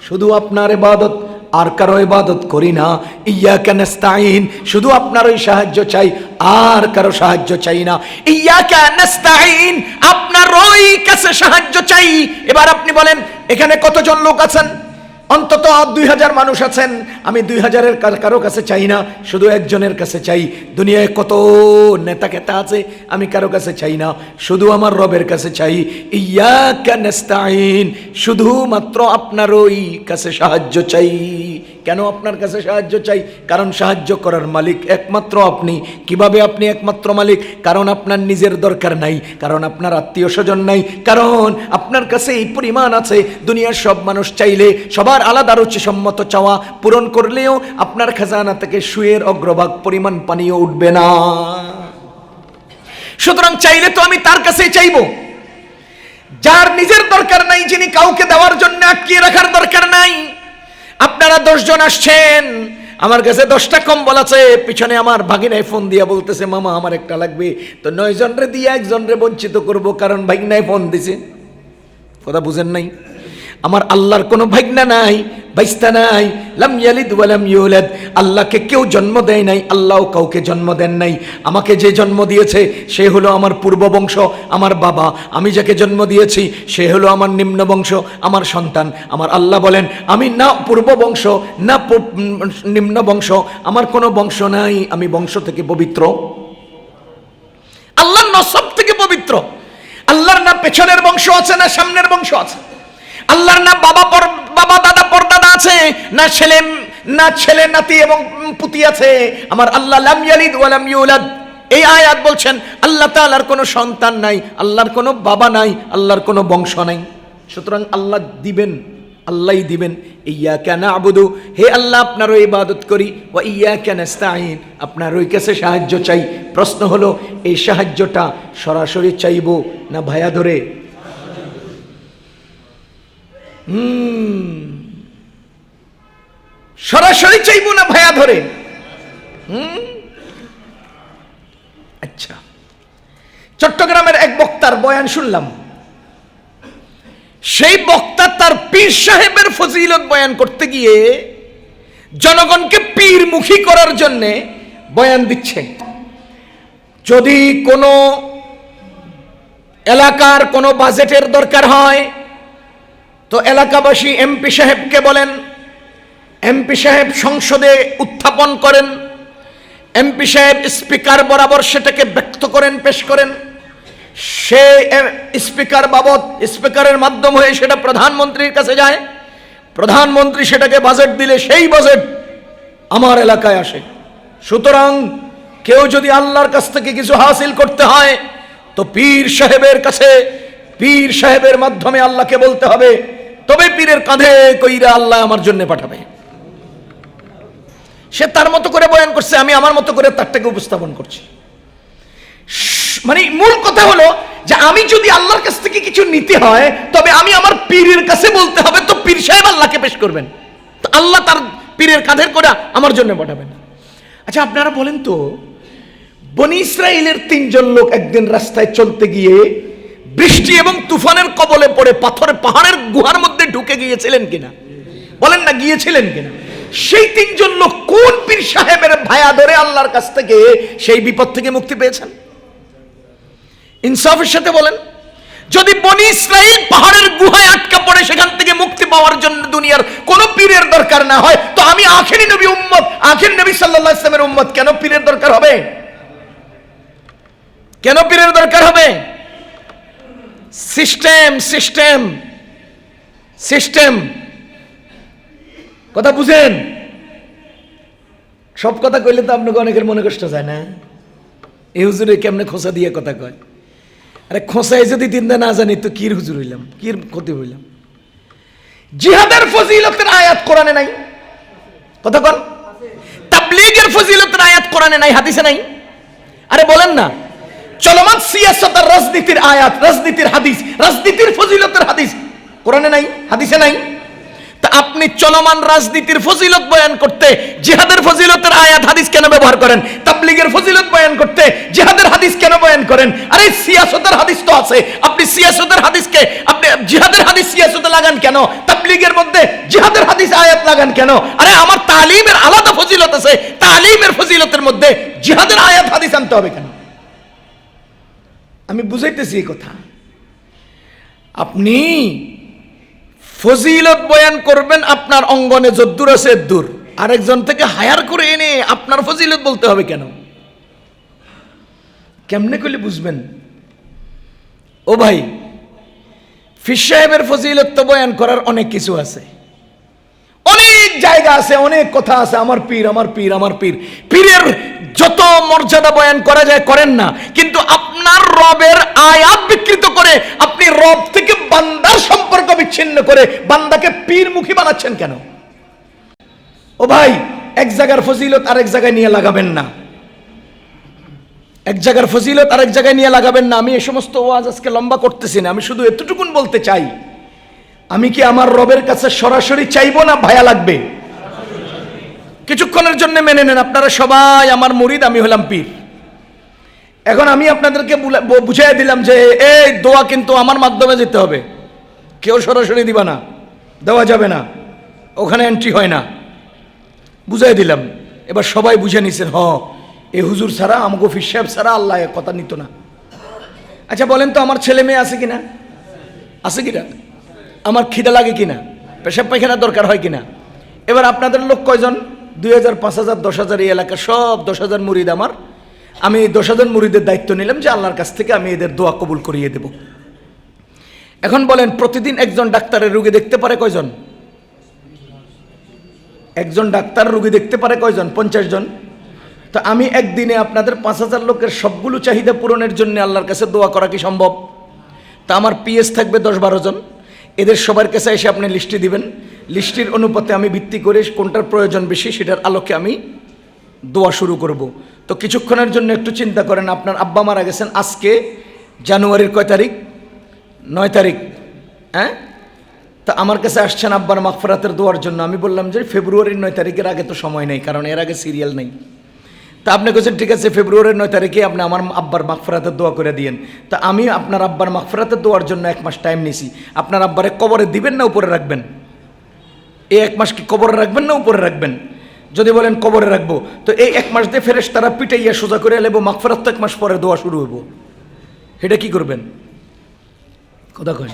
শুধু আপনার ইবাদত, আর কারো ইবাদত করি না। ইয়্যাকা নাস্তাঈন, শুধু আপনারই সাহায্য চাই, আর কারো সাহায্য চাই না। ইয়্যাকা নাস্তাঈন, আপনারই কাছে সাহায্য চাই। এবার আপনি বলেন এখানে কতজন লোক আছেন? অন্তত 2000 মানুষ আছেন। আমি 2000-এর কারো কাছে চাই না, শুধু একজনের কাছে চাই। দুনিয়ায় কত নেতা কেতা আছে, আমি কারো কাছে চাই না, শুধু আমার রবের কাছে চাই। ইয়্যাকা নাস্তাঈন, শুধুমাত্র আপনারই কাছে সাহায্য চাই। কেন আপনার কাছে সাহায্য চাই? কারণ সাহায্য করার মালিক একমাত্র আপনি। কিভাবে আপনি একমাত্র মালিক? কারণ আপনার নিজের দরকার নাই, কারণ আপনার আত্মীয় স্বজন নাই, কারণ আপনার কাছে এই পরিমাণ আছে। দুনিয়ার সব মানুষ চাইলে সবার আলাদা রুচিসম্মত চাওয়া পূরণ করলেও আপনার খাজানা থেকে সুয়ের অগ্রভাগ পরিমাণ পানিও উঠবে না। সুতরাং চাইলে তো আমি তার কাছেই চাইব যার নিজের দরকার নাই, যিনি কাউকে দেওয়ার জন্য আটকিয়ে রাখার দরকার নাই। আপনারা 10 জন আসছেন, আমার কাছে 10টা কম্বল আছে, পিছনে আমার ভাগিনায় ফোন দিয়া বলতেছে মামা আমার একটা লাগবে, তো 9 জনরে দিয়ে 1 জনরে বঞ্চিত করব কারণ ভাগিনায় ফোন দিছে। কথা বুঝেন নাই? আমার আল্লাহর কোনো ভাগনা নাই, বাইস্তা নাই। লাম ইয়ালিদ ওয়া লাম ইউলাদ, আল্লাহকে কেউ জন্ম দেয় নাই, আল্লাহও কাউকে জন্ম দেন নাই। আমাকে যে জন্ম দিয়েছে সে হলো আমার পূর্ব বংশ, আমার বাবা। আমি যাকে জন্ম দিয়েছি সে হলো আমার নিম্ন বংশ, আমার সন্তান। আমার আল্লাহ বলেন আমি না পূর্ব বংশ না নিম্ন বংশ, আমার কোনো বংশ নাই, আমি বংশ থেকে পবিত্র। আল্লাহর নসব থেকে পবিত্র। আল্লাহর না পেছনের বংশ আছে না সামনের বংশ আছে। আল্লাহর না বাবা দাদা পরদাদা আছে, না ছেলে নাতি এবং পুতি আছে। আমার আল্লাহ লাম ইয়ালিদ ওয়া লাম ইউলাদ। এই আয়াত বলছেন আল্লাহ তাআলার কোনো সন্তান নাই, আল্লাহর কোনো বাবা নাই, আল্লাহর কোনো বংশ নাই। সুতরাং আল্লাহ দিবেন, আল্লাহই দিবেন। ইয়াকা না'বুদু, হে আল্লাহ আপনারও ইবাদত করি, ওয়া ইয়াকা নাস্তাঈন, আপনার ওই কাছে সাহায্য চাই। প্রশ্ন হলো এই সাহায্যটা সরাসরি চাইবো না ভায়া ধরে? সরাসরি চাইবো না ভায়া ধরে? আচ্ছা, চট্টগ্রামের এক বক্তার বয়ান শুনলাম। সেই বক্তা তার পীর সাহেবের ফজিলত বয়ান করতে গিয়ে জনগণকে পীরমুখী করার জন্য বয়ান দিচ্ছে। যদি কোনো এলাকার কোনো বাজেটের দরকার হয় তো এলাকাবাসী এমপি সাহেবকে বলেন, এমপি সাহেব সংসদে উত্থাপন করেন, এমপি সাহেব স্পিকার বরাবর সেটাকে ব্যক্ত করেন, পেশ করেন। সে স্পিকার বাবদ, স্পিকারের মাধ্যম হয়ে সেটা প্রধানমন্ত্রীর কাছে যায়, প্রধানমন্ত্রী সেটাকে বাজেট দিলে সেই বাজেট আমার এলাকায় আসে। সুতরাং কেউ যদি আল্লাহর কাছ থেকে কিছু হাসিল করতে হয় তো পীর সাহেবের কাছে, পীর সাহেবের মাধ্যমে আল্লাহকে বলতে হবে, তবে পীরের কাঁধে কইরা আল্লাহ আমার জন্য পাঠাবে। সে তার মতো করে বয়ান করছে, আমি আমার মতো করে তারটাকে উপস্থাপন করছি। মানে মূল কথা হলো যে আমি যদি আল্লাহর কাছ থেকে কিছু নিতে হয় তবে আমি আমার পীরের কাছে বলতে হবে, তো পীর সাহেব আল্লাহকে পেশ করবেন, তো আল্লাহ তার পীরের কাঁধের করে আমার জন্য পাঠাবেন। আচ্ছা, আপনারা বলেন তো, বনি ইসরাইলের 3 জন লোক একদিন রাস্তায় চলতে গিয়ে বৃষ্টি এবং তুফানের কবলে পড়ে পাহাড়ের গুহার মধ্যে ঢুকে গিয়েছিলেন কিনা? বলেন না, গিয়েছিলেন কিনা? সেই 3 জন লোক কোন পীর সাহেবের ভায়া ধরে আল্লাহর কাছ থেকে সেই বিপদ থেকে মুক্তি পেয়েছেন? ইনসাফের সাথে বলেন, যদি বনি ইসরাইল পাহাড়ের গুহায় আটকা পড়ে সেখান থেকে মুক্তি পাওয়ার জন্য দুনিয়ার কোন পীরের দরকার না হয়, তো আমি আখেরি নবী উম্মত, আখেরি নবী সাল্লাল্লাহু আলাইহি ওয়াসাল্লামের উম্মত, কেন পীরের দরকার হবে? কেন পীরের দরকার হবে? সিস্টেম সিস্টেম সিস্টেম, কথা বুঝেন? সব কথা কইলে তো আপনাকে অনেকের মনে কষ্ট যায় না? এই হুজুরে কেমনে খোঁচা দিয়ে কথা কয়। আরে খোঁচাই যদি দিনটা না জানি তো কির হুজুর হইলাম, কির ক্ষতি হইলাম? জিহাদের ফজিলতের আয়াত কোরআনে নাই, কথা বল। তাবলীগের ফজিলতের আয়াত কোরআনে নাই, হাদিসে নাই। আরে বলেন না, চলমান সিয়াসত আর রাজনীতির আয়াত, রাজনীতির হাদিস, রাজনীতির ফজিলতের হাদিস কোরআনে নাই, হাদিসে নাই। তা আপনি চলমান রাজনীতির ফজিলত বয়ান করতে জিহাদের ফজিলতের আয়াত হাদিস কেন ব্যবহার করেন? তাবলীগের ফজিলত বয়ান করতে জিহাদের হাদিস কেন বয়ান করেন? আরে সিয়াসতের হাদিস তো আছে, আপনি সিয়াসতের হাদিসকে, আপনি জিহাদের হাদিস সিয়াসতে লাগান কেন? তাবলীগের মধ্যে জিহাদের হাদিস আয়াত লাগান কেন? আরে আমার তালিমের আলাদা ফজিলত আছে, তালিমের ফজিলতের মধ্যে জিহাদের আয়াত হাদিস আনতে হবে কেন? আমি বুঝাইতেছি এই কথা। আপনি ফজিলত বয়ান করবেন আপনার অঙ্গনে যদ্দূর আছে দূর, আরেকজন থেকে হায়ার করে এনে আপনার ফজিলত বলতে হবে কেন? কেমনে করলে বুঝবেন? ও ভাই, পীর সাহেবের ফজিলত তো বয়ান করার অনেক কিছু আছে, অনেক জায়গা আছে, অনেক কথা আছে। আমার পীর, আমার পীর, আমার পীর। পীরের যত মর্যাদা বয়ান করা যায় করেন না, কিন্তু আপনার রবের আয়াত বিকৃত করে আপনি রব থেকে বান্দার সম্পর্ক বিচ্ছিন্ন করে বান্দাকে পীরমুখী বানাচ্ছেন কেন? ও ভাই, এক জায়গার ফজিলত আরেক জায়গায় নিয়ে লাগাবেন না, এক জায়গার ফজিলত আরেক জায়গায় নিয়ে লাগাবেন না। আমি এই সমস্ত ওয়াজ আজকে লম্বা করতেছি না, আমি শুধু এতটুকুন বলতে চাই, আমি কি আমার রবের কাছে সরাসরি চাইবো না ভায়া লাগবে? কিছুক্ষণের জন্য মেনে নেন, আপনারা সবাই আমার মুরিদ, আমি হলাম পীর। এখন আমি আপনাদেরকে বুঝাই দিলাম যে এই দোয়া কিন্তু আমার মাধ্যমে যেতে হবে, কেউ সরাসরি দিবা না, দেওয়া যাবে না, ওখানে এন্ট্রি হয় না, বুঝাই দিলাম। এবার সবাই বুঝে নিছেন, হ এ হুজুর ছাড়া, আমাকে পীর সাহেব ছাড়া আল্লাহ কথা নিত না। আচ্ছা বলেন তো, আমার ছেলে মেয়ে আছে কিনা? আছে কিনা? আমার খিদা লাগে কিনা? পেশাব পায়খানার দরকার হয় কিনা? এবার আপনাদের লোক কয়জন? 2000, 5000, 10,000, এই এলাকা সব 10,000 মুরিদ আমার। আমি 10,000 মুরিদের দায়িত্ব নিলাম যে আল্লাহর কাছ থেকে আমি এদের দোয়া কবুল করিয়ে দেব। এখন বলেন, প্রতিদিন একজন ডাক্তারের রোগী দেখতে পারে কয়জন? একজন ডাক্তার রোগী দেখতে পারে কয়জন? 50 জন। তো আমি একদিনে আপনাদের 5000 লোকের সবগুলো চাহিদা পূরণের জন্য আল্লাহর কাছে দোয়া করা কি সম্ভব? তা আমার পিএস থাকবে 10-12 জন, এদের সবার কাছে এসে আপনি লিস্টে দিবেন, লিস্টির অনুপাতে আমি ভিত্তি করে কোনটার প্রয়োজন বেশি সেটার আলোকে আমি দোয়া শুরু করব। তো কিছুক্ষণের জন্য একটু চিন্তা করেন, আপনার আব্বা মারা গেছেন আজকে জানুয়ারির কয় তারিখ? 9 তারিখ। হ্যাঁ, তা আমার কাছে আসছেন আব্বার মাগফিরাতের দোয়ার জন্য। আমি বললাম যে ফেব্রুয়ারির 9 তারিখের আগে তো সময় নেই, কারণ এর আগে সিরিয়াল নেই। তা আপনি বলছেন ঠিক আছে ফেব্রুয়ারির 9 তারিখে আপনি আমার আব্বার মাগফিরাতের দোয়া করে দিয়েন। তা আমি আপনার আব্বার মাগফিরাতের দোয়ার জন্য 1 মাস টাইম নিছি। আপনার আব্বারে কবরে দিবেন না উপরে রাখবেন? এই 1 মাস কি কবরে রাখবেন না উপরে রাখবেন? যদি বলেন কবরে রাখবো, তো এই 1 মাস দিয়ে ফেরেশতারা পিটাইয়া সোজা করে এলেব, মাগফিরাত তো 1 মাস পরে দোয়া শুরু হইব। এটা কি করবেন? কথা কয়।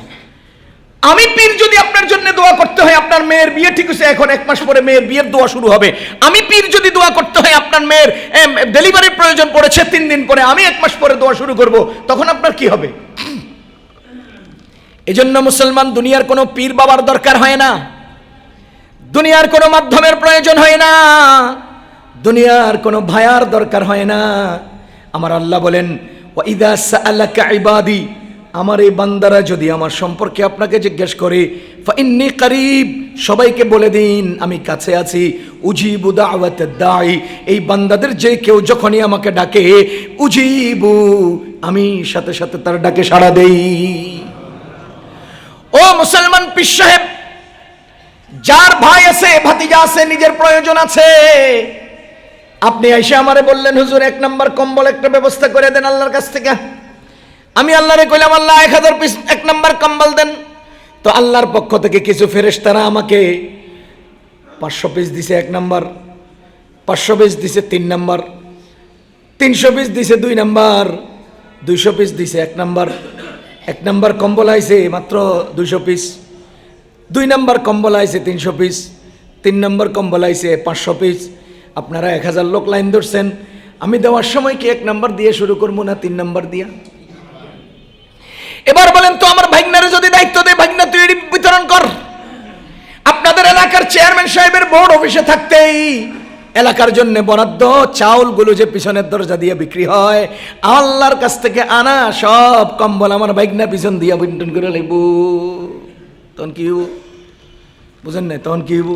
আমি পীর যদি আপনার জন্য দোয়া করতে হয়, আপনার মেয়ের বিয়ে ঠিক হয়েছে, এখন 1 মাস পরে মেয়ের বিয়ের দোয়া শুরু হবে। আমি পীর যদি দোয়া করতে হয়, আপনার মেয়ের ডেলিভারির প্রয়োজন পড়েছে 3 দিন পরে, আমি 1 মাস পরে দোয়া শুরু করব, তখন আপনার কি হবে? এজন্য মুসলমান, দুনিয়ার কোনো পীর বাবার দরকার হয় না, দুনিয়ার কোনো মাধ্যমের প্রয়োজন হয় না, দুনিয়ার কোনো ভায়ার দরকার হয় না। আমার আল্লাহ বলেন, ওয়া ইযা সাআলাকা ইবাদি, আমার এই বান্দারা যদি আমার সম্পর্কে আপনাকে জিজ্ঞেস করে, ফাইন্নী করিব, সবাইকে বলে দিন আমি কাছে আছি। উজিবু দাওয়াতাদ দাঈ, এই বান্দাদের যে কেউ যখনই আমাকে ডাকে, উজিবু, আমি সাথে সাথে তার ডাকে সাড়া দেই। ও মুসলমান পীর সাহেব, যার ভাই আছে, ভাতিজা আছে, নিজের প্রয়োজন আছে, আপনি এসে আমারে বললেন হুজুর 1 নম্বর কম্বল একটা ব্যবস্থা করে দেন আল্লাহর কাছ থেকে। আমি আল্লাহরে কইলাম আল্লাহ 1000 পিস 1 নম্বর কম্বল দেন। তো আল্লাহর পক্ষ থেকে কিছু ফেরেশতারা আমাকে 500 পিস দিছে 1 নম্বর, 500 পিস দিছে 3 নম্বর, 300 পিস দিছে 2 নম্বর, 200 পিস দিছে 1 নম্বর। 1 নম্বর কম্বল আইছে মাত্র 200 পিস, 2 নম্বর কম্বল আইছে 300 পিস, 3 নম্বর কম্বল আইছে 500 পিস। আপনারা 1000 লোক লাইন ধরছেন, আমি দেওয়ার সময় কি 1 নম্বর দিয়ে শুরু করবো না 3 নম্বর দিয়া? এবার বলেন তো, আমার ভাগনারে যদি দায়িত্ব দেয়, ভাগনা তুই বিতরণ কর। আপনাদের এলাকার চেয়ারম্যান সাহেবের বোর্ড অফিসে থাকতেই এলাকার জন্য বরাদ্দ চাউলগুলো যে পিছনের দরজা দিয়ে বিক্রি হয়, আল্লাহর কাছ থেকে আনা সব কম্বল আমার ভাগনা পিছন দিয়া বন্টন করে লাগবো। তখন কি হবো? বুঝেন না? তখন কি হবো?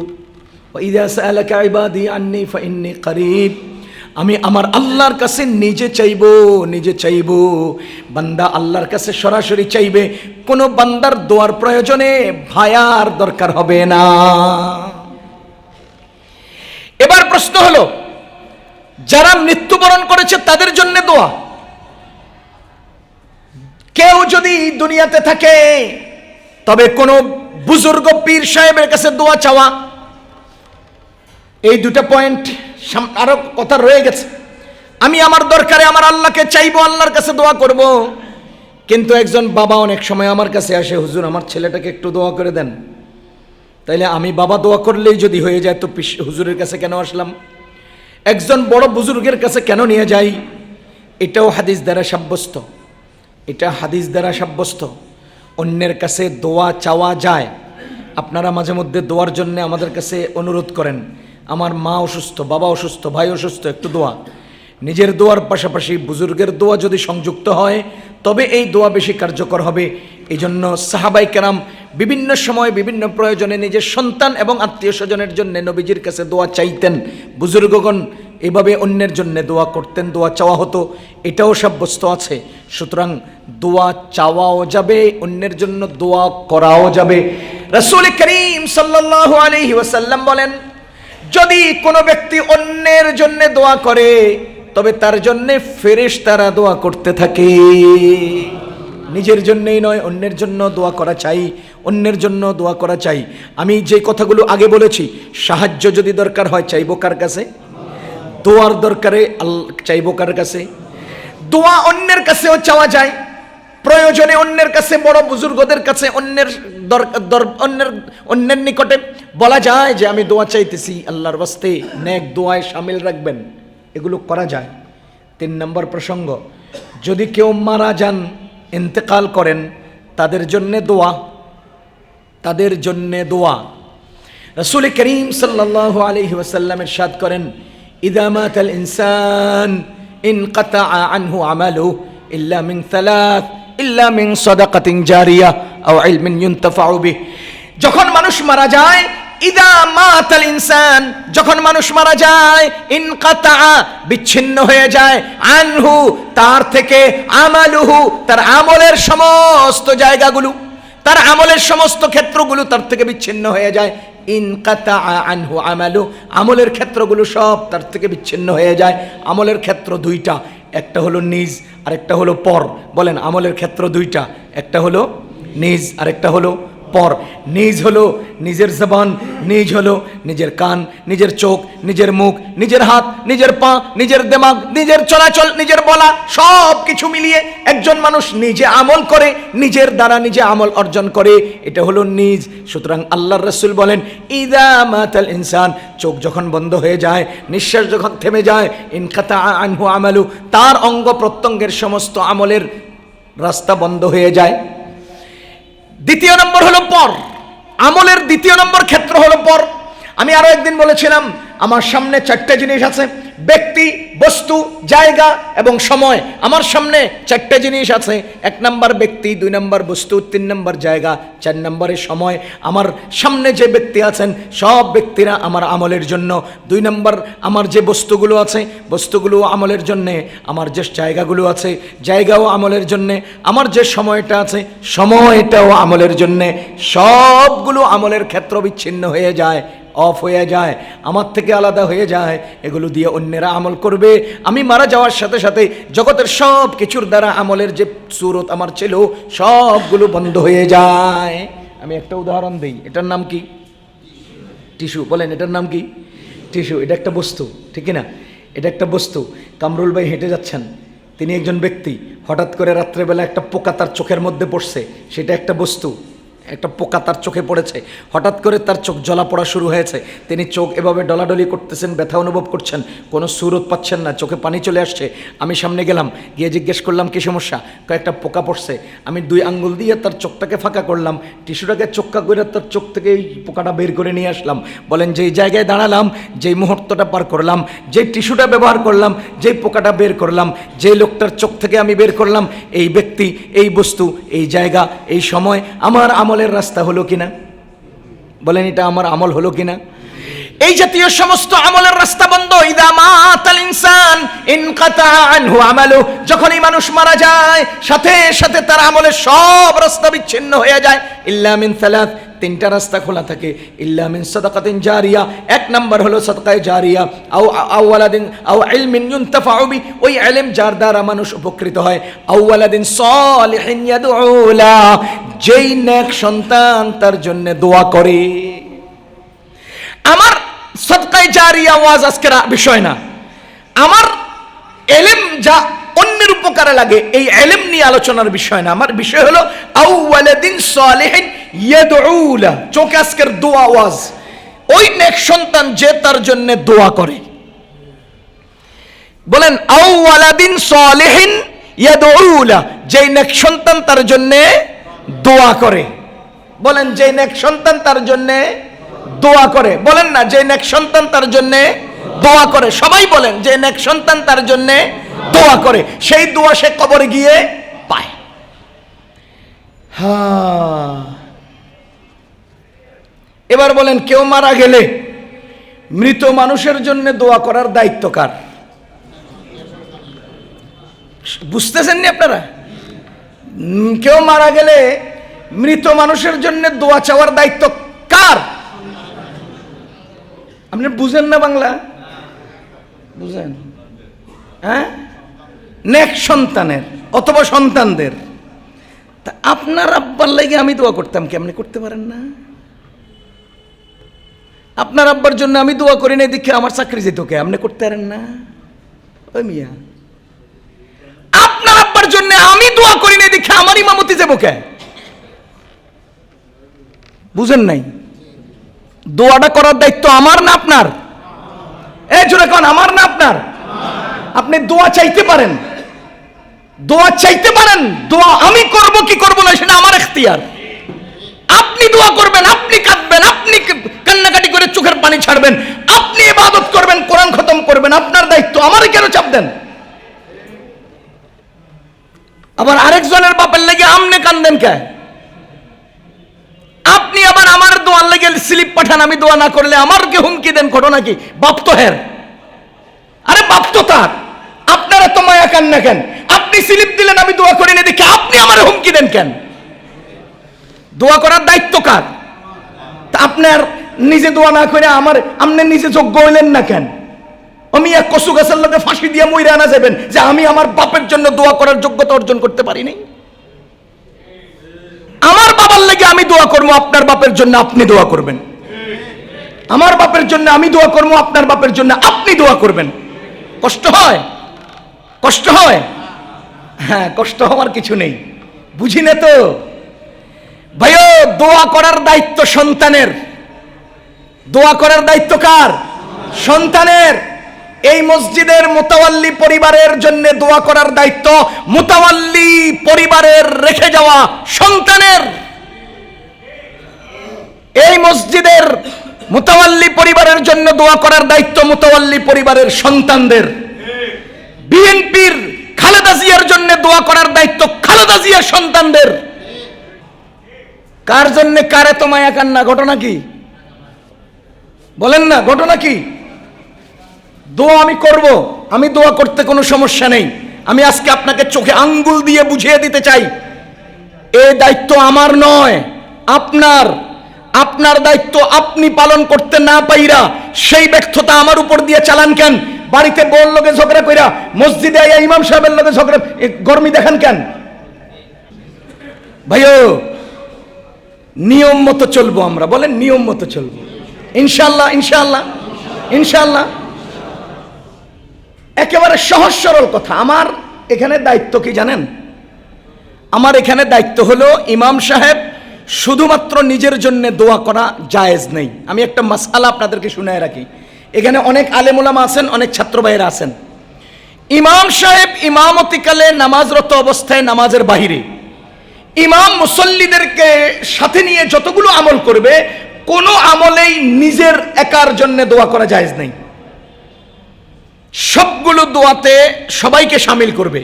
ইযা সাআলাকা ইবাদি আন্নী ফাইন্নী করিব, আমি আমার আল্লাহর কাছে নিজে চাইবো। বান্দা আল্লাহর কাছে সরাসরি চাইবে, কোন বান্দার দোয়ার প্রয়োজনে ভায়ার দরকার হবে না। এবার প্রশ্ন হলো, যারা মৃত্যুবরণ করেছে তাদের জন্য দোয়া। কেউ যদি দুনিয়াতে থাকে, তবে কোন বুজুর্গ পীর সাহেবের কাছে দোয়া চাওয়া, এই 2টা পয়েন্ট আরো কথা রয়ে গেছে। আমি আমার দরকারে আমার আল্লাহকে চাইবো, আল্লাহর কাছে দোয়া করব। কিন্তু একজন বাবা অনেক সময় আমার কাছে আসে, হুজুর আমার ছেলেটাকে একটু দোয়া করে দেন। তাইলে আমি বাবা দোয়া করলেই যদি হয়ে যায়, তো হুজুরের কাছে কেন আসলাম? একজন বড় বুজুর্গের কাছে কেন নিয়ে যাই? এটাও হাদিস দ্বারা সাব্যস্ত, এটা হাদিস দ্বারা সাব্যস্ত। অন্যের কাছে দোয়া চাওয়া যায়। আপনারা মাঝে মধ্যে দোয়ার জন্য আমাদের কাছে অনুরোধ করেন, আমার মা অসুস্থ, বাবা অসুস্থ, ভাই অসুস্থ, একটু দোয়া। নিজের দোয়ার পাশাপাশি বুজুর্গের দোয়া যদি সংযুক্ত হয়, তবে এই দোয়া বেশি কার্যকর হবে। এই জন্য সাহাবায়ে কেরাম বিভিন্ন সময় বিভিন্ন প্রয়োজনে নিজের সন্তান এবং আত্মীয় স্বজনের জন্য নবীজির কাছে দোয়া চাইতেন। বুজুর্গগণ এভাবে অন্যের জন্য দোয়া করতেন, দোয়া চাওয়া হতো, এটাও সাব্যস্ত আছে। সুতরাং দোয়া চাওয়াও যাবে, অন্যের জন্য দোয়া করাও যাবে। রাসূল করিম সাল্লাল্লাহু আলাইহি ওয়াসাল্লাম বলেন, যদি কোনো ব্যক্তি অন্যের জন্য দোয়া করে, তবে তার জন্য ফেরেশতারা দোয়া করতে থাকে। নিজের জন্যই নয়, অন্যের জন্য দোয়া করা চাই, অন্যের জন্য দোয়া করা চাই। আমি যে কথাগুলো আগে বলেছি, সাহায্য যদি দরকার হয় চাইবো কার কাছে? দোয়ার দরকারে চাইবো কার কাছে? দোয়া অন্যের কাছেও চাওয়া যায়, প্রয়োজনে অন্যের কাছে, বড় বুজুর্গদের কাছে, অন্যের নিকটে বলা যায় যে আমি দোয়া চাইতেছি, আল্লাহর ওয়াস্তে নেক দোয়ায় শামিল রাখবেন, এগুলো করা যায়। 3 নম্বর প্রসঙ্গ, যদি কেউ মারা যান, ইন্তেকাল করেন, তাদের জন্যে দোয়া, তাদের জন্যে দোয়া। রাসূল করিম সাল্লাল্লাহু আলাইহি ওয়াসাল্লাম ইরশাদ করেন, ইযা মাতাল ইনসান ইনকাতা আনহু আমালুহু ইল্লা মিন 3, ইল্লা মিন সাদাকাতিন জারিয়া আও ইলমিন ইউনতাফাউ বিহি। যখন মানুষ মারা যায়, ইদা মাতাল ইনসান, যখন মানুষ মারা যায়, ইনকাতা, বিচ্ছিন্ন হয়ে যায়, আনহু, তার থেকে, আমালুহু, তার আমলের সমস্ত জায়গাগুলো, তার আমলের সমস্ত ক্ষেত্রগুলো তার থেকে বিচ্ছিন্ন হয়ে যায়। ইনকাতা আনহু আমালু, আমলের ক্ষেত্রগুলো সব তার থেকে বিচ্ছিন্ন হয়ে যায়। আমলের ক্ষেত্র দুইটা, একটা হলো নিজ আর একটা হলো পর। বলেন, আমলের ক্ষেত্র দুইটা, একটা হলো নিজ আর একটা হলো পর। নিজ হলো নিজের জবান, নিজ হলো নিজের কান, নিজের চোখ, নিজের মুখ, নিজের হাত, নিজের পা, নিজের দিমাগ, নিজের চলাচল, নিজের বলা, সব কিছু মিলিয়ে একজন মানুষ নিজে আমল করে, নিজের দ্বারা নিজে আমল অর্জন করে, এটা হলো নিজ। সুতরাং আল্লাহর রাসূল বলেন, ইদা মাতাল ইনসান, চোখ যখন বন্ধ হয়ে যায়, নিঃশ্বাস যখন থেমে যায়, ইনকাতা আনহু আমালু, তার অঙ্গ প্রত্যঙ্গের সমস্ত আমলের রাস্তা বন্ধ হয়ে যায়। দ্বিতীয় নম্বর হলো পর, আমলের দ্বিতীয় নম্বর ক্ষেত্র হলো পর। আমি আরো একদিন বলেছিলাম, আমার সামনে চারটে জিনিস আছে, ব্যক্তি, বস্তু, জায়গা এবং সময়। আমার সামনে চারটে জিনিস আছে, 1 নম্বর ব্যক্তি, 2 নম্বর বস্তু, 3 নম্বর জায়গা, 4 নম্বরে সময়। আমার সামনে যে ব্যক্তি আছেন, সব ব্যক্তিরা আমার আমলের জন্য। 2 নম্বর, আমার যে বস্তুগুলো আছে, বস্তুগুলো আমলের জন্যে। আমার যে জায়গাগুলো আছে, জায়গাও আমলের জন্যে। আমার যে সময়টা আছে, সময়টাও আমলের জন্যে। সবগুলো আমলের ক্ষেত্র বিচ্ছিন্ন হয়ে যায়, অফ হয়ে যায়, আমার থেকে আলাদা হয়ে যায়। এগুলো দিয়ে অন্যেরা আমল করবে। আমি মারা যাওয়ার সাথে সাথে জগতের সব কিছুর দ্বারা আমলের যে সুরত আমার ছিল, সবগুলো বন্ধ হয়ে যায়। আমি একটা উদাহরণ দিই, এটার নাম কি? টিস্যু। বলেন, এটার নাম কি? টিস্যু। এটা একটা বস্তু, ঠিক না? এটা একটা বস্তু। কামরুল ভাই হেঁটে যাচ্ছেন, তিনি একজন ব্যক্তি। হঠাৎ করে রাত্রেবেলা একটা পোকা তার চোখের মধ্যে পড়ছে, সেটা একটা বস্তু। একটা পোকা তার চোখে পড়েছে, হঠাৎ করে তার চোখ জ্বলা পড়া শুরু হয়েছে। তিনি চোখ এভাবে ডলাডলি করতেছেন, ব্যথা অনুভব করছেন, কোনো সুরত পাচ্ছেন না, চোখে পানি চলে আসছে। আমি সামনে গেলাম, গিয়ে জিজ্ঞেস করলাম, কি সমস্যা? কয়েকটা পোকা পড়ছে। আমি 2 আঙ্গুল দিয়ে তার চোখটাকে ফাঁকা করলাম, টিস্যুটাকে চোখা করে তার চোখ থেকে এই পোকাটা বের করে নিয়ে আসলাম। বলেন, যেই জায়গায় দাঁড়ালাম, যেই মুহূর্তটা পার করলাম, যেই টিস্যুটা ব্যবহার করলাম, যেই পোকাটা বের করলাম, যেই লোকটার চোখ থেকে আমি বের করলাম, এই ব্যক্তি, এই বস্তু, এই জায়গা, এই সময় আমার আমলের রাস্তা হলো কিনা? বলেন, এটা আমার আমল হলো কিনা? এই জাতীয় সমস্ত আমলের রাস্তা বন্ধ। ইদা মাতাল ইনসান ইনকাতা আনহু আমালু, যখন এই মানুষ মারা যায়, সাথে সাথে তার আমলের সব রাস্তা বিচ্ছিন্ন হয়ে যায়। ইল্লা মিন সালাত, 3টা রাস্তা খোলা থাকে। ইল্লা মিন সাদাকাতিন জারিয়া, 1 নম্বর হলো সাদকায়ে জারিয়া, আও ওয়ালাদিন আও ইলমিন ইউনতাফাউ বি, ওই ইলম যার দ্বারা মানুষ উপকৃত হয়। আও ওয়ালাদিন সালিহিন ইয়াদউ লা, যেই নেক সন্তান তার জন্য দোয়া করে। আমার সাদকায়ে জারিয়া ওয়াজ আজকের বিষয় না, আমার ইলম যা অন্যের উপকারে লাগে, এই ইলম নিয়ে আলোচনার বিষয় না। আমার বিষয় হলো আও ওয়ালাদিন সালিহিন ইয়াদউ লা, চোখে আজকের দোয়া ওয়াজ। ওই নেক সন্তান যে তার জন্য দোয়া করে। বলেন, আও ওয়ালাদিন সালিহিন ইয়াদউ লা, যেই নেক সন্তান তার জন্য দোয়া করে। বলেন, যেই নেক সন্তান তার জন্য দোয়া করে। বলেন না, যে নেক সন্তান তার জন্য দোয়া করে। সবাই বলেন, যে নেক সন্তান তার জন্য দোয়া করে, সেই দোয়া সে কবরে গিয়ে পায়। হ্যাঁ, এবার বলেন, কেউ মারা গেলে মৃত মানুষের জন্য দোয়া করার দায়িত্ব কার? বুঝতেছেন না আপনারা? কেউ মারা গেলে মৃত মানুষের জন্য দোয়া চাওয়ার দায়িত্ব কার? আপনি বুঝেন না বাংলা? বুঝেন? হ্যাঁ, নেক সন্তানের অথবা সন্তানদের। তা আপনার আব্বার লাগে আমি দোয়া করতাম, কেমনি করতে পারেন না? আপনার আব্বার জন্য আমি দোয়া করি না দেখে আমার চাকরি যেত কে? আপনি করতে পারেন না? ওই মিয়া, আপনার আব্বার জন্য আমি দোয়া করি না দেখে আমার ইমামতি যাবো কে? বুঝেন নাই? দোয়াটা করার দায়িত্ব আমার না আপনার? এই জোরে কোন, আমার না আপনার? আপনি দোয়া চাইতে পারেন, দোয়া চাইতে পারেন। দোয়া আমি করব কি করব না সেটা আমার ইখতিয়ার। আপনি দোয়া করবেন, আপনি কাঁদবেন, আপনি কান্নাকাটি করে চোখের পানি ছাড়বেন, আপনি ইবাদত করবেন, কোরআন খতম করবেন, আপনার দায়িত্ব। আমারে কেন চাপ দেন? আবার আরেকজনের বাপের লেগে আমনে কান্দেন কে? আপনি আবার আমার দোয়ার লেগে স্লিপ পাঠান, আমি দোয়া না করলে আমারকে হুমকি দেন, ঘটনা কি? বাপ তো হের, আরে বাপ তো তার, আপনারা তো মায়া কান্না কেন? আপনি স্লিপ দিলেন আমি দোয়া করি না দেখে আপনি আমার হুমকি দেন কেন? দোয়া করার দায়িত্ব কার? তা আপনার নিজে দোয়া না করে আমার আপনি নিজে যোগ্য হইলেন না কেন? আমি এক কসু গাছের লোকে ফাঁসি দিয়ে মইরা আনা যাবেন যে আমি আমার বাপের জন্য দোয়া করার যোগ্যতা অর্জন করতে পারিনি? আমার বাবার লেগে আমি দোয়া করবো, আপনার বাপের জন্য আপনি দোয়া করবেন। আমার বাপের জন্য আমি দোয়া করবো, আপনার বাপের জন্য আপনি দোয়া করবেন। কষ্ট হয়? কষ্ট হয়? হ্যাঁ, কষ্ট হওয়ার কিছু নেই, বুঝি না তো ভাইও। দোয়া করার দায়িত্ব সন্তানের। দোয়া করার দায়িত্ব কার? সন্তানের। এই মসজিদের মুতাওয়াল্লি পরিবারের জন্য দোয়া করার দায়িত্ব মুতাওয়াল্লি পরিবারের রেখে যাওয়া সন্তানের। এই মসজিদের মুতাওয়াল্লি পরিবারের জন্য দোয়া করার দায়িত্ব মুতাওয়াল্লি পরিবারের সন্তানদের। বিএনপির খালেদা জিয়ার জন্য দোয়া করার দায়িত্ব খালেদা জিয়ার সন্তানদের। কার জন্য কারে তো মায়া কান্না? ঘটনা কি বলেন না? ঘটনা কি? দোয়া আমি করব, আমি দোয়া করতে কোনো সমস্যা নেই। আমি আজকে আপনাকে চোখে আঙ্গুল দিয়ে বুঝিয়ে দিতে চাই, এই দায়িত্ব আমার নয়, আপনার। আপনার দায়িত্ব আপনি পালন করতে না পাইরা সেই ব্যর্থতা আমার উপর দিয়ে চালান কেন? বাড়িতে বড় লোকে ঝগড়া কইরা মসজিদে আইয়া ইমাম সাহেবের লোকে ঝগড়া গরমি দেখান কেন? ভাইও, নিয়ম মতো চলবো আমরা, বলেন নিয়ম মতো চলবো ইনশাআল্লাহ, ইনশাআল্লাহ, ইনশাআল্লাহ। একেবারে সহজ সরল কথা। আমার এখানে দায়িত্ব কি জানেন? আমার এখানে দায়িত্ব হলো ইমাম সাহেব শুধুমাত্র নিজের জন্য দোয়া করা জায়েজ নেই। আমি একটা মাসআলা আপনাদেরকে শুনায় রাখি। এখানে অনেক আলেম ওলামা আছেন, অনেক ছাত্র ভাইয়েরা আছেন। ইমাম সাহেব ইমামতিকালে নামাজরত অবস্থায় নামাজের বাহিরে ইমাম মুসল্লিদেরকে সাথে নিয়ে যতগুলো আমল করবে, কোনো আমলেই নিজের একার জন্য দোয়া করা জায়েজ নেই। সবগুলো দোয়াতে সবাইকে শামিল করবে।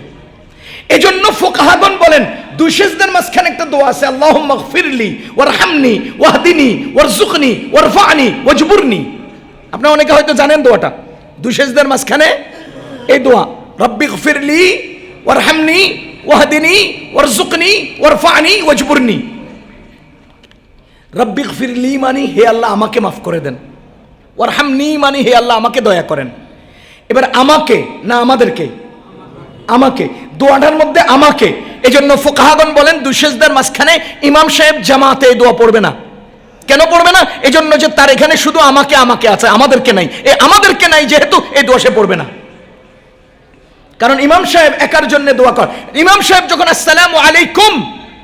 এজন্য ফুকাহাগণ বলেন, দুই সিজদার মাঝখানে একটা দোয়া আছে, আল্লাহুম্মা গফিরলি ওয়ারহামনি ওয়াহদিনি ওয়ারযুকনি ওয়ারফা'নি ওয়াজবুরনি। আপনারা অনেকে হয়তো জানেন দোয়াটা। দুই সিজদার মাঝখানে এই দোয়া, রব্বি গফিরলি ওয়ারহামনি ওয়াহদিনি ওয়ারযুকনি ওয়ারফা'নি ওয়াজবুরনি। রব্বি গফিরলি মানে হে আল্লাহ আমাকে মাফ করে দেন, ওয়ারহামনি মানে হে আল্লাহ আমাকে দয়া করেন। এবার আমাকে না আমাদেরকে? আমাকে। দোয়াটার মধ্যে আমাকে। এজন্য ফুকাহাগণ বলেন দুই সিজদার মাঝখানে ইমাম সাহেব জামাতে এই দোয়া পড়বে না। কেন পড়বে না? এজন্য যে তার এখানে শুধু আমাকে আমাকে আছে, আমাদেরকে নাই। এই আমাদেরকে নাই যেহেতু এই দোয়া সে পড়বে না। কারণ ইমাম সাহেব একার জন্য দোয়া কর। ইমাম সাহেব যখন আসসালামু আলাইকুম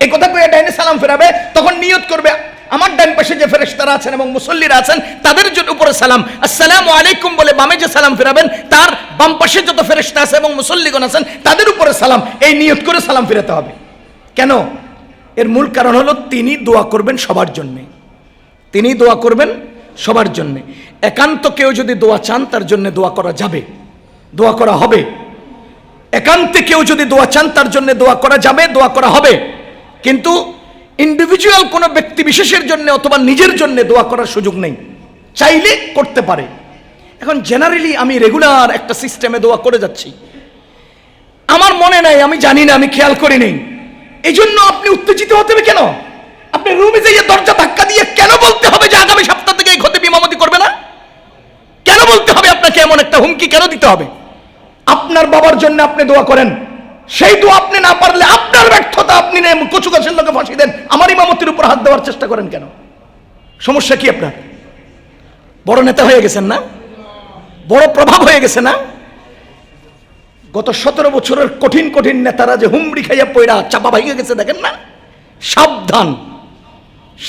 এই কথা কয়ে ডাইনে সালাম ফেরাবে, তখন নিয়ত করবে আমার ডান পাশে যে ফেরেশতারা আছেন এবং মুসল্লিরা আছেন তাদের জন্য উপরে সালাম, আসসালামু আলাইকুম বলে বামে যে সালাম ফেরাবেন তার বাম পাশে যত ফেরেশতা আছে এবং মুসল্লিগণ আছেন তাদের উপরে সালাম, এই নিয়ত করে সালাম ফেরাতে হবে। কেন? এর মূল কারণ হলো তিনি দোয়া করবেন সবার জন্যে। তিনি দোয়া করবেন সবার জন্যে। একান্ত কেউ যদি দোয়া চান তার জন্য দোয়া করা যাবে, দোয়া করা হবে। একান্তে কেউ যদি দোয়া চান তার জন্য দোয়া করা যাবে, দোয়া করা হবে। কিন্তু ইন্ডিভিজুয়াল কোনো ব্যক্তি বিশেষের জন্য অথবা নিজের জন্য দোয়া করার সুযোগ নেই, চাইলে করতে পারে। এখন জেনারেলি আমি রেগুলার একটা সিস্টেমে দোয়া করে যাচ্ছি, আমার মনে নাই, আমি জানি না, আমি খেয়াল করি নেই। এই জন্য আপনি উত্তেজিত হতে হবে কেন? আপনি রুমে যেয়ে দরজা ধাক্কা দিয়ে কেন বলতে হবে যে আগামী সপ্তাহ থেকে এই খতিব ইমামতি করবে না? কেন বলতে হবে আপনাকে? এমন একটা হুমকি কেন দিতে হবে? আপনার বাবার জন্য আপনি দোয়া করেন, সেই দোয়া আপনি না পারলে আপনার ব্যর্থতা, আপনি কচু গাছের লোকে ফাঁসি দেন, আমার ইমামতির উপর হাত দেওয়ার চেষ্টা করেন কেন? সমস্যা কি আপনার? বড় নেতা হয়ে গেছেন না? বড় প্রভাব হয়ে গেছে না? গত 17 বছরের কঠিন কঠিন নেতারা যে হুমড়ি খাইয়া পয়রা চাপা ভাইয়া গেছে দেখেন না? সাবধান,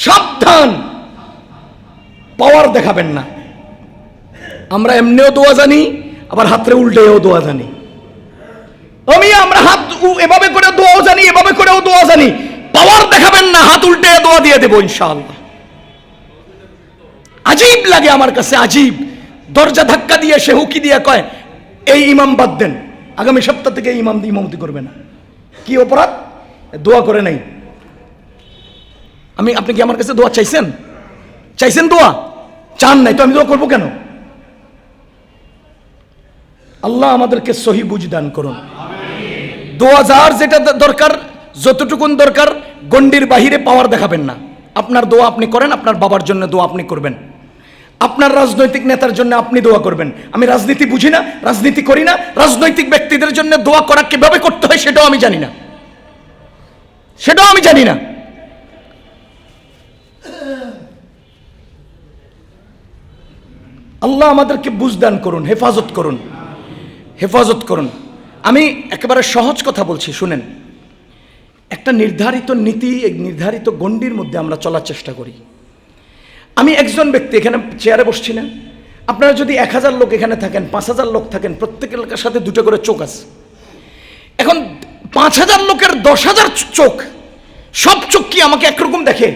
সাবধান, পাওয়ার দেখাবেন না। আমরা এমনিও দোয়া জানি, আবার হাতরে উল্টেও দোয়া জানি। আমরা হাত এভাবে করে দোয়াও জানি, এভাবে করেও দোয়া জানি। পাওয়ার দেখাবেন না, হাত উল্টে দোয়া দিয়ে দেবো ইনশাআল্লাহ। আজীব লাগে আমার কাছে, আজীব। দরজা ধাক্কা দিয়ে সে হুকি দিয়ে কয় এই ইমাম বাদ দেন, আগামী সপ্তাহ থেকে ইমামতি করবে না। কি অপরাধ? দোয়া করে নাই। আপনি কি আমার কাছে দোয়া চাইছেন? চাইছেন দোয়া? চান নাই তো আমি দোয়া করবো কেন? আল্লাহ আমাদেরকে সহি বুঝ দান করুন। দোয়া যার যেটা দরকার, যতটুকুন দরকার, গণ্ডির বাহিরে পাওয়ার দেখাবেন না। আপনার দোয়া আপনি করেন, আপনার বাবার জন্য দোয়া আপনি করবেন, আপনার রাজনৈতিক নেতার জন্য আপনি দোয়া করবেন। আমি রাজনীতি বুঝি না, রাজনীতি করি না, রাজনৈতিক ব্যক্তিদের জন্য দোয়া করা কিভাবে করতে হয় সেটাও আমি জানি না, আল্লাহ আমাদেরকে বুঝদান করুন, হেফাজত করুন। আমি একেবারে সহজ কথা বলছি, শুনেন। একটা নির্ধারিত নীতি, নির্ধারিত গণ্ডির মধ্যে আমরা চলার চেষ্টা করি। আমি একজন ব্যক্তি এখানে চেয়ারে বসছি না, আপনারা যদি 1000 লোক এখানে থাকেন, 5000 লোক থাকেন, প্রত্যেকের সাথে 2টা করে চোখ আছে। এখন 5000 লোকের 10,000 চোখ, সব চোখ কি আমাকে একরকম দেখে?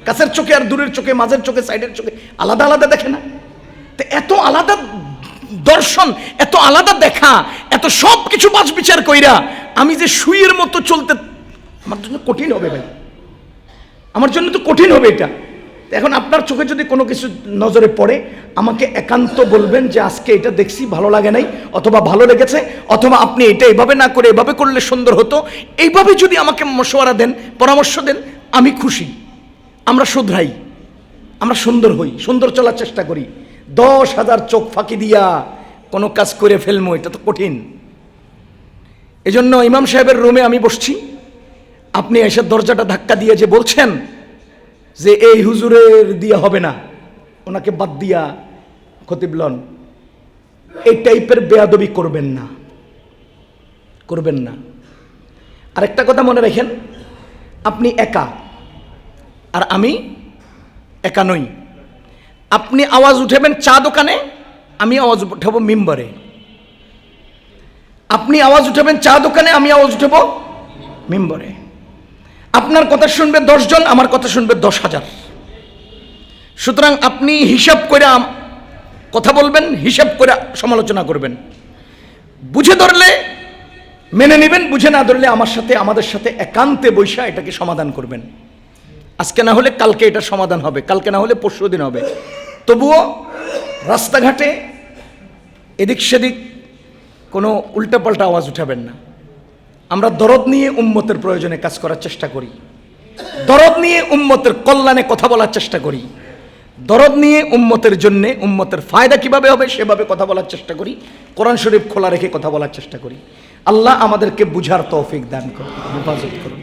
কাছের চোখে আর দূরের চোখে, মাঝের চোখে, সাইডের চোখে আলাদা আলাদা দেখে না? তো এত আলাদা দর্শন, এত আলাদা দেখা, এত সব কিছু বাছ বিচার কইরা আমি যে সুইয়ের মতো চলতে, আমার জন্য কঠিন হবে ভাই, আমার জন্য তো কঠিন হবে এটা। এখন আপনার চোখে যদি কোনো কিছু নজরে পড়ে, আমাকে একান্ত বলবেন যে আজকে এটা দেখছি, ভালো লাগে নাই, অথবা ভালো লেগেছে, অথবা আপনি এটা এভাবে না করে এভাবে করলে সুন্দর হতো। এইভাবে যদি আমাকে মশওয়ারা দেন, পরামর্শ দেন, আমি খুশি। আমরা শুধরাই, আমরা সুন্দর হই, সুন্দর চলার চেষ্টা করি। 10,000 চোখ ফাঁকি দিয়া কোনো কাজ করে ফেলবো, এটা তো কঠিন। এজন্য ইমাম সাহেবের রুমে আমি বসছি, আপনি এসে দরজাটা ধাক্কা দিয়ে যে বলছেন যে এই হুজুরের দিয়া হবে না, ওনাকে বাদ দিয়া খতিব লন, এই টাইপের বেয়াদবি করবেন না। আরেকটা কথা মনে রাখেন, আপনি একা আর আমি একা নই। আপনি আওয়াজ উঠাবেন চা দোকানে, আমি আওয়াজ উঠাবো মিম্বরে। আপনি আওয়াজ উঠাবেন চা দোকানে, আমি আওয়াজ উঠাবো মিম্বরে। আপনার কথা শুনবে 10 জন, আমার কথা শুনবে 10,000। সুতরাং আপনি হিসাব করে কথা বলবেন, হিসাব করে সমালোচনা করবেন। বুঝে ধরলে মেনে নেবেন, বুঝে না ধরলে আমাদের সাথে একান্তে বৈশা এটাকে সমাধান করবেন। আজকে না হলে কালকে এটার সমাধান হবে, কালকে না হলে পরশু দিন হবে। তবুও রাস্তাঘাটে এদিক সেদিক কোনো উল্টাপাল্টা আওয়াজ উঠাবেন না। আমরা দরদ নিয়ে উম্মতের প্রয়োজনে কাজ করার চেষ্টা করি, দরদ নিয়ে উম্মতের কল্যাণে কথা বলার চেষ্টা করি, দরদ নিয়ে উম্মতের জন্যে, উম্মতের ফায়দা কিভাবে হবে সেভাবে কথা বলার চেষ্টা করি, কোরআন শরীফ খোলা রেখে কথা বলার চেষ্টা করি। আল্লাহ আমাদেরকে বুঝার তৌফিক দান করুন, হেফাজত করুন।